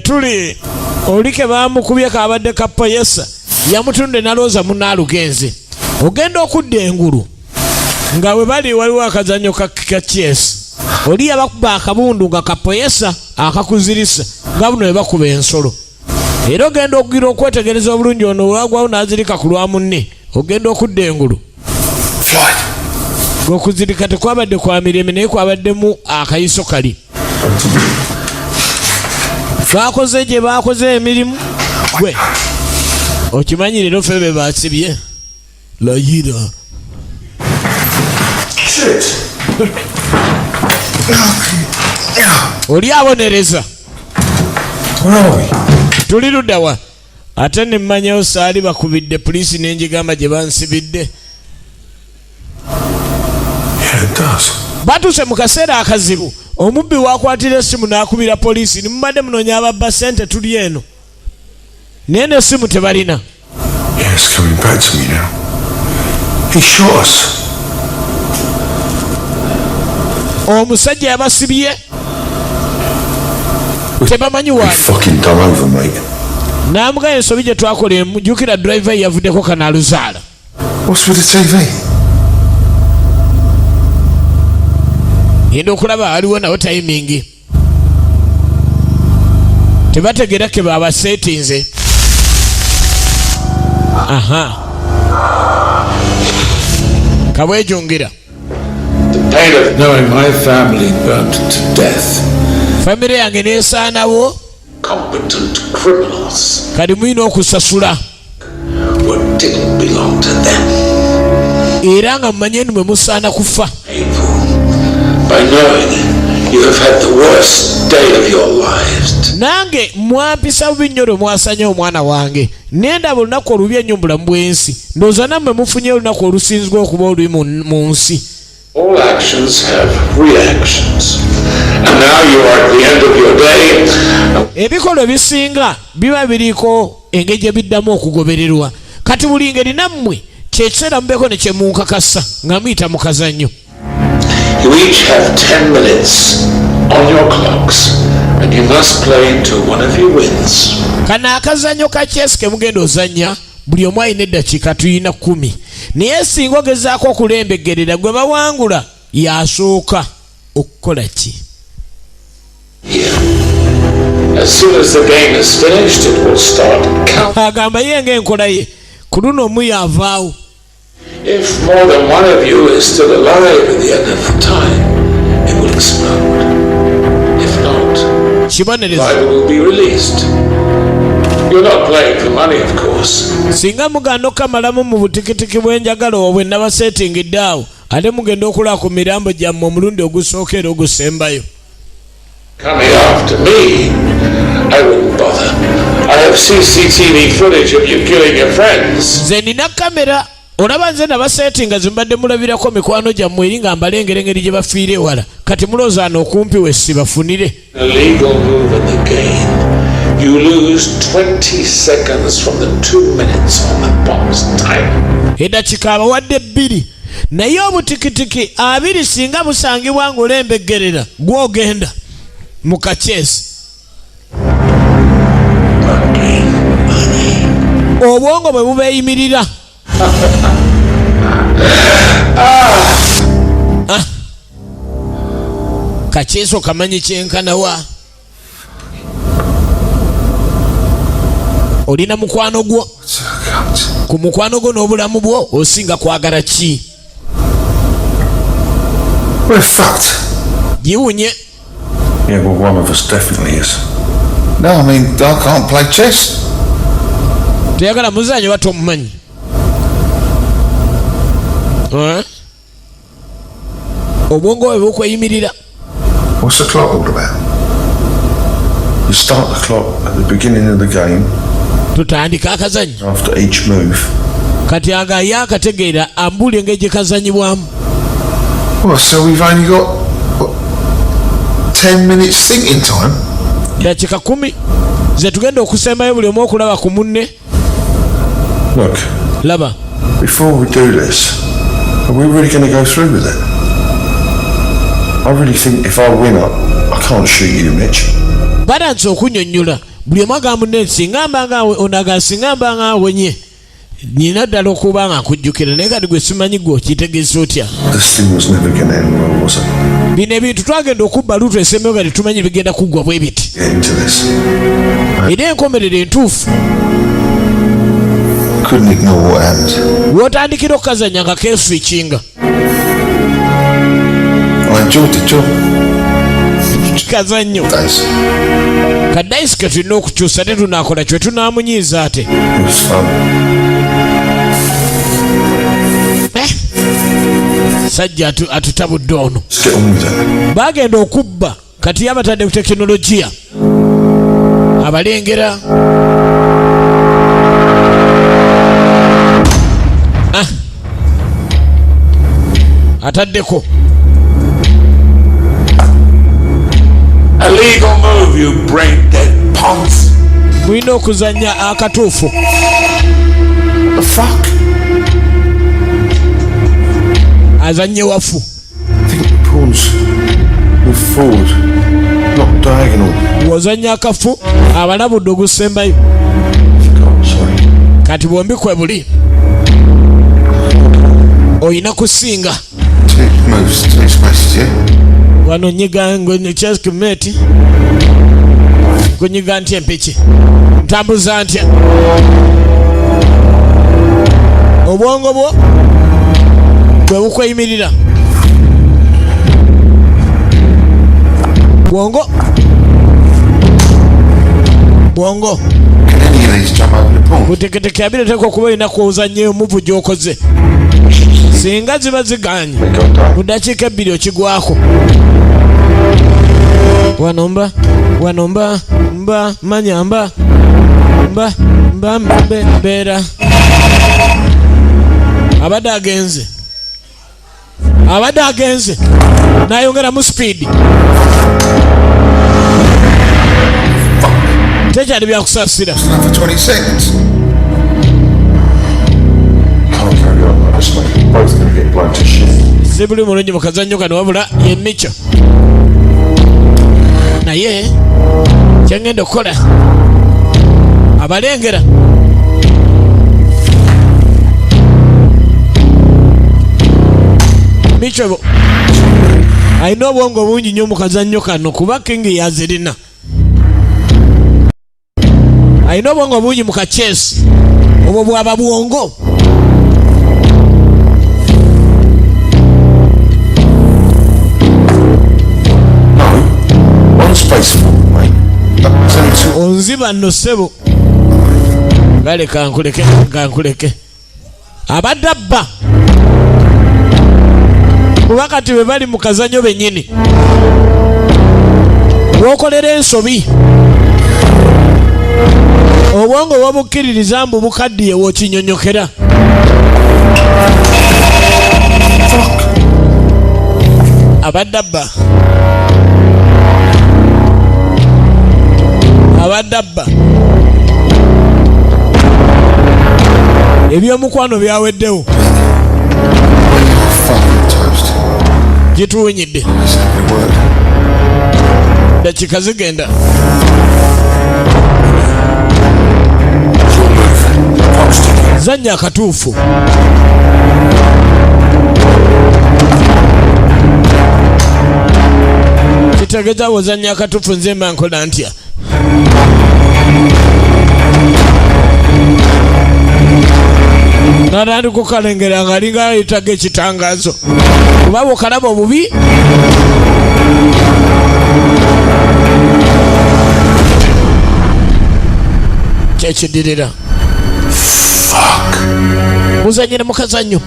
tuli olike bamukubye kaabadde kapayesa yamutunde nalooza munaalugenze ogenda okudda engulu nga we bali waliwo akazannyo ka chess oli yabakuba akabundu nga kapayesa akakuzirisa nga buno webakuba ensolo era ogenda okugira okwetegereza obulungi ono olwagwawo n'azirika ku lwa munne ogenda okudda engulu ng'okuzirika tekwabadde kwa mirembe naye kwabaddemu akayiso kali bakoze gye bakoze emirimu gwe okimanyi leero ffe be basibye layira oli abonereza tuli luddawa ate nemmanyawo saali bakubidde poliisi nenjigamba gye bansibidde batuse mu kaseera akazibu omubbi wakwatira essimu n'akubira poliisi nimubadde munoonya ababba ssente tuli eno naye n'essimu tebalina. Yeah, it's coming back to me now. He shot us. Omusajja yabasibye tebamanyi We waali fucking done over, mate. n'amuga ensobi gye twakola mujjukira driver yavuddeko kanaaluzaala. What's with the TV? Yenda okulaba waliwo nawo timing tebategeera ke baabaseetinze. Aha kabwejungira The pain of knowing my family burned to death. famire yange neesaanawo Competent criminals kati mulina okusasula what didn't belong to them. era nga mumanye nti mwe musaana kufa. Painful by knowing you have had the worst day of your lives. Nange mwampisa bubi nnyo lwe mwasanya omwana wange nendaba olunaku olubi ennyo mu bulamu bw'ensi ndowooza nammwe mufunye olunaku olusinzibwa okuba olubi mu nsi. All actions have reactions. And now you are at the end of your day. Ebikolwa ebisinga biba biriko engeri gye biddamu okugobererwa kati buli ngeri nammwe kyekiseera mubeeko ne kye munkakasa nga muyita mu kazannyo. You each have 10 minutes on your clocks, and you must play until one of you wins. Kano akazannyo ka chess ke mugenda ozannya buli omu alina eddakiika tulina 10 naye singa ogezaako okulembeggerera gwe bawangula y'asooka okukola ki? Here. As soon as the game is finished, it will start counting. Agamba ye ng'enkola ye ku luno omu y'avaawo. If more than one of you is still alive at the end of the time, it will explode. If not, Kibonerezo Bible will be released. You're not playing for money, of course. singa mugenda okamalamu mu butikitiki bw'enjagala obwe nabaseetingidde awo ate mugenda okulaba ku mirambo gyammwe omulundi ogusooka era ogusembayo. Coming after me, I wouldn't bother. I have CCTV footage of you killing your friends. Nze nina kamera olaba nze nabaseetinga zimbadde mulabirako mikwano gyammwe eri nga mbalengera engeri gye bafiira ewala kati muloozaana okumpi we sibafunire. A legal move in the game. You lose 20 seconds from the 2 minutes on the box time. Eddakiika abawadde 2 naye obutikitiki 2 singa busangibwa ng'olembeggerera gw'ogenda mu kakyesi. Obwongo bwe bubeeyimirira. Kakyesi okamanyi kyenkanawa. Olina mukwano gwo ku mukwano gwo n'obulamu bwo osinga kwagala ki? We're fucked. Giwunye. Yeah, well, one of us definitely is. No, I mean, I can't play chess. Toyagala muzanyo bato omumanyi. Obwongo bwe bukweyimirira. What's the clock all about? You start the clock at the beginning of the game. Tutandika akazanyo. After each move. Kati aga yakategeera ambuli engeri gye kazanyibwamu. Well, so we've only got, what, 10 minutes thinking time? Dakiika 10 ze tugenda okusembayo buli omu okulaba ku munne. Look, laba, before we do this, are we really going to go through with it? I really think if I win up, I can't shoot you, Mitch. balanze okunnyonnyola buli omu agamba munne singa mbanga onaga singa mbanga awenye nina ddala okuba nga nkujjukira naye kati gwe simanyi gwe okitegeeza otya. This thing was never going to end well, was it? Bino ebintu twagenda okubba lutu esembeyo nga tetumanyi bigenda kuggwa bwe biti. Get into this. Era enkomerero entuufu Couldn't ignore what happened. w'otandikira okukazanya nga keeswikinga. I enjoyed the job. Kazannyo Days. kaddaisi ke tulina okukyusa te tunaakola kye tunaamunyiiza ate. It was fun. Sajja atutabudde ono. Let's get on with it. Bagenda okubba kati yabatadde ku tekinologiya abalengera. Ataddeko A legal move, you brain-dead punks. Mulina okuzanya akatuufu. The fuck? Azanye wafu. I think the pawns move forward, not diagonal. Wozanya akafu abalabudde ogusembayo. Sorry. Kati bombi kwebuli. Oyina kusinga. Two moves, two spaces, yeah? Wano nyiga checkmate. Kunyiga ntya empiki. Ntambuza ntya. Obwongo bwo bwe bukweyimirira. Bwongo. Bwongo. Can any of these jump over the pawn? Buteketeke abireteko kuba olina kuwuzannya omuvu gy'okoze. Singa ziba ziganye mu ddakiika 2 okigwako. Wano mba manya mba mbeera. Abadde agenze n'ayongeramu speed. Tekyali byakusaasira. For 20 seconds. Can't carry on like this, mate. You're both going to get blown to shit. Si buli mulungi mu kazannyo kano wabula y'emmico. Naye kyengenda okukola abalengera micobo alina obwongo bungi nnyo mu kazannyo kano kuba kingi yazirina. Alina obwongo bungi mu kakyesi obwo bwaba bwongo. Onziba nno ssebo. Gale kankuleke. Abadde abba. Kuba kati bwe bali mu kazannyo bennyini. Bw'okolera ensobi. Obwongo bwabukkiririza mbu bukaddiye w'okinyonyokera. Abadde abba. Ebyomukwano byaweddewo. Gituwunyidde. Dakiika zigenda. Zanya akatuufu. Kitegeeza wozanya akatuufu nze mba nkola ntya. Nalandi kukalengera nga alinga ayitaga ekitangaazo. Kuba bw'okalaba obubi kyekidirira. Muzanyire mu kazannyo.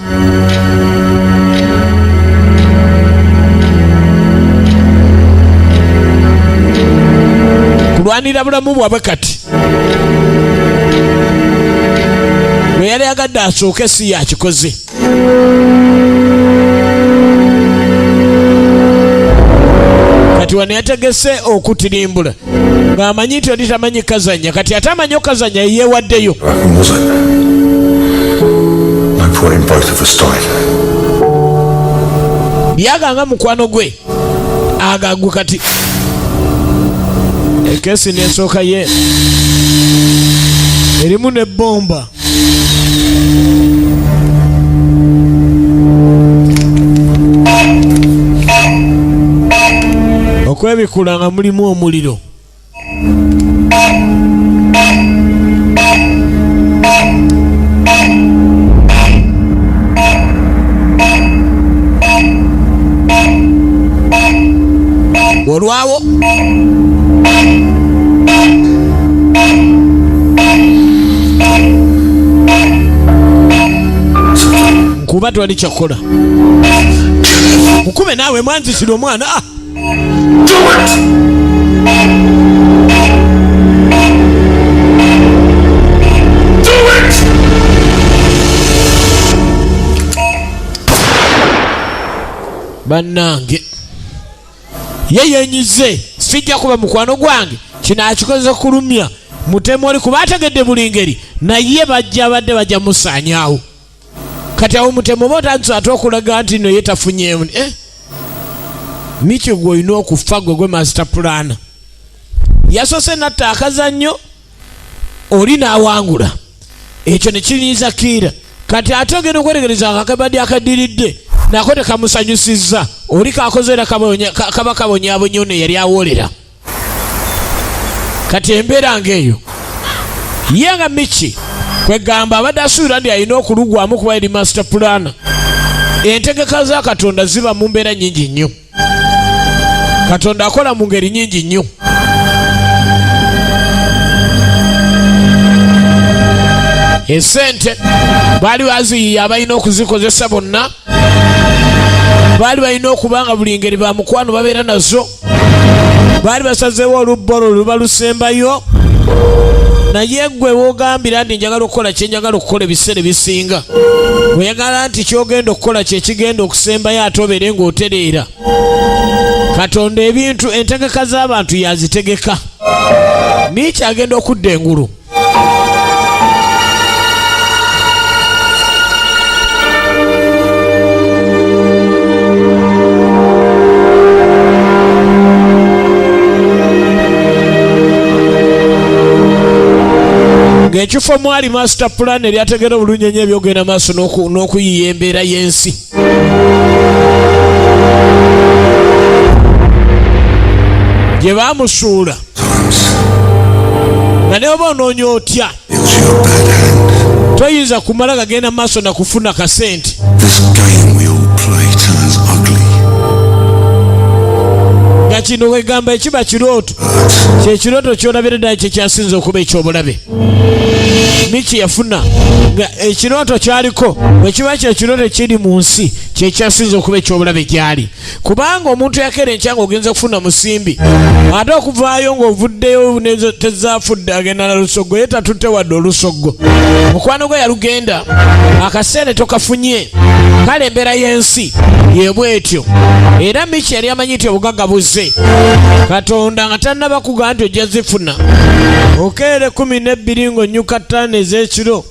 Kulwanira bulamu bwabwe kati. Bwe yali agadde asooke si yakikoze. Kati wano yategese okutirimbula ng'amanyi nti oli tamanyi kazanya. Kati ate amanyi okazanya yeewaddeyo. Byaganga mukwano gwe agagwe kati. Ekesi n'esooka ye erimu ne bomba. Okwebikula nga mulimu omuliro. Olwawo nkuba twali kyakola. Mukube naawe mwanzisira omwana. Do it! Bannange ye yenyize sijja kuba mukwano gwange kino akikoze kulumya mutemu oli kuba ategedde buli ngeri naye badde bajja musaanyaawo kati awo mutemu oba otanso ate okulaga nti no ye tafunyeemu Miki gwe olina okufa gwe master plana yasose natta akazannyo oli n'awangula ekyo ne kirinyiza kiira kati ate ogenda okwetegereza akakabadde akaddiridde nako tekamusanyusizza oli kakozeera kaba kabonyaabonyo ne yali awoolera kati embeera ng'eyo ye nga Miki kwegamba abadde asuubira nti alina okulugwamu kuba eri master plana entegeka za Katonda ziba mu mbeera nnyingi nnyo Katonda akola mu ngeri nnyingi nnyo esente baali baziyiya abalina okuzikozesa bonna baali balina okubanga buli ngeri bamukwano babeera nazo baali basazeewo olubba olwo luba lusembayo naye gwe woogambira nti njagala okukola kyenjagala okukola ebiseera ebisinga oyagala nti kyogenda okukola kyekigenda okusembayo ate obeere ng'otereera Katonda ebintu entegeka z'abantu yazitegeka Miki agenda okudda engulu ng'ekifo mwali master plan eryategera obulungi ennyo ebyogenda maaso n'okuyiya embeera y'ensi gye baamusuula nga ne oba onoonya otya toyinza kumala gagenda maaso na kufuna kasente nga kino wegamba ekiba kirooto kyekirooto kyolabire ddala kyekyasinza okuba ekyobulabe Miki yafuna nga ekirooto kyaliko bwe kiba kyekirooto kiri mu nsi kyekyasinza okuba ekyobulabe gyali kubanga omuntu yakeera enkya ng'ogenza kufuna musimbi ate okuvaayo ng'ovuddeyo tezaafudde agenda na lusoggo ye tatutte wadde olusoggo mukwano gwe yalugenda akaseera tokafunye kale embeera y'ensi yebwetyo era Miki yali amanyi nti obugagga buzze Katonda nga tannaba kugaa nti ojja zifuna okeere 12 ng'onnyuka 5 ez'ekiro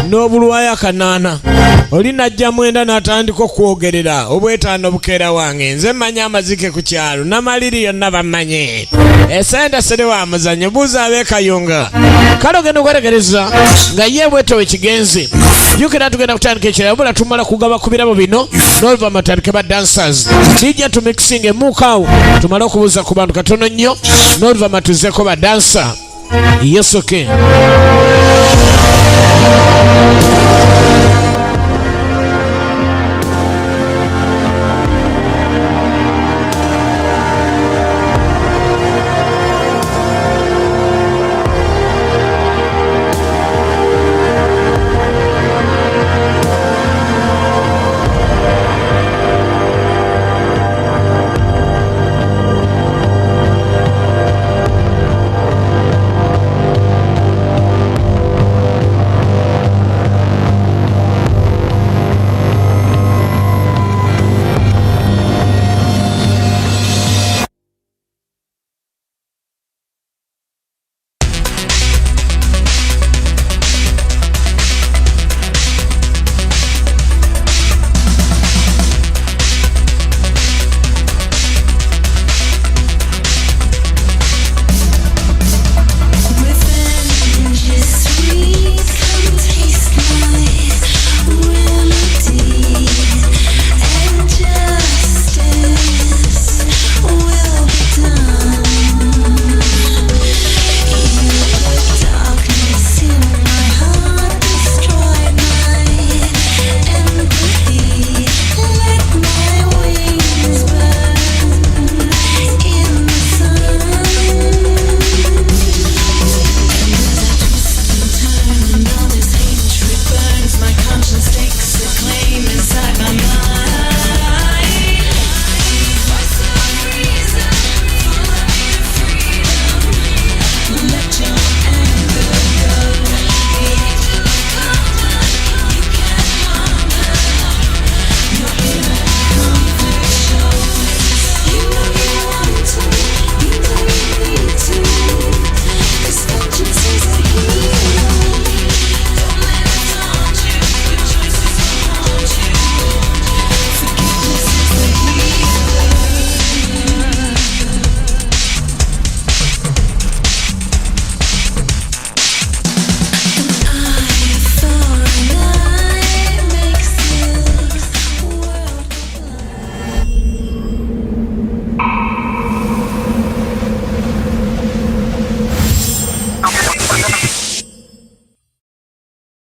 n'obulwayo 8 oli najja 9 n'atandika okwogerera obwetaano bukeera wange nze manya amazike ku kyalo namaliri yonna bamanye esente sere wa muzannyo buuza abeekayunga kale ogenda okwetegereza nga ye bwetyo wekigenze jjukira tugenda kutandika ekirala bula tumala kugaba ku birabo bino n'oluvannyuma tutandike ba dancers tijja tumixing emuukaawo tumale okubuuza ku bantu katono nnyo n'oluvannyuma tuzzeeko ba dancer yesoke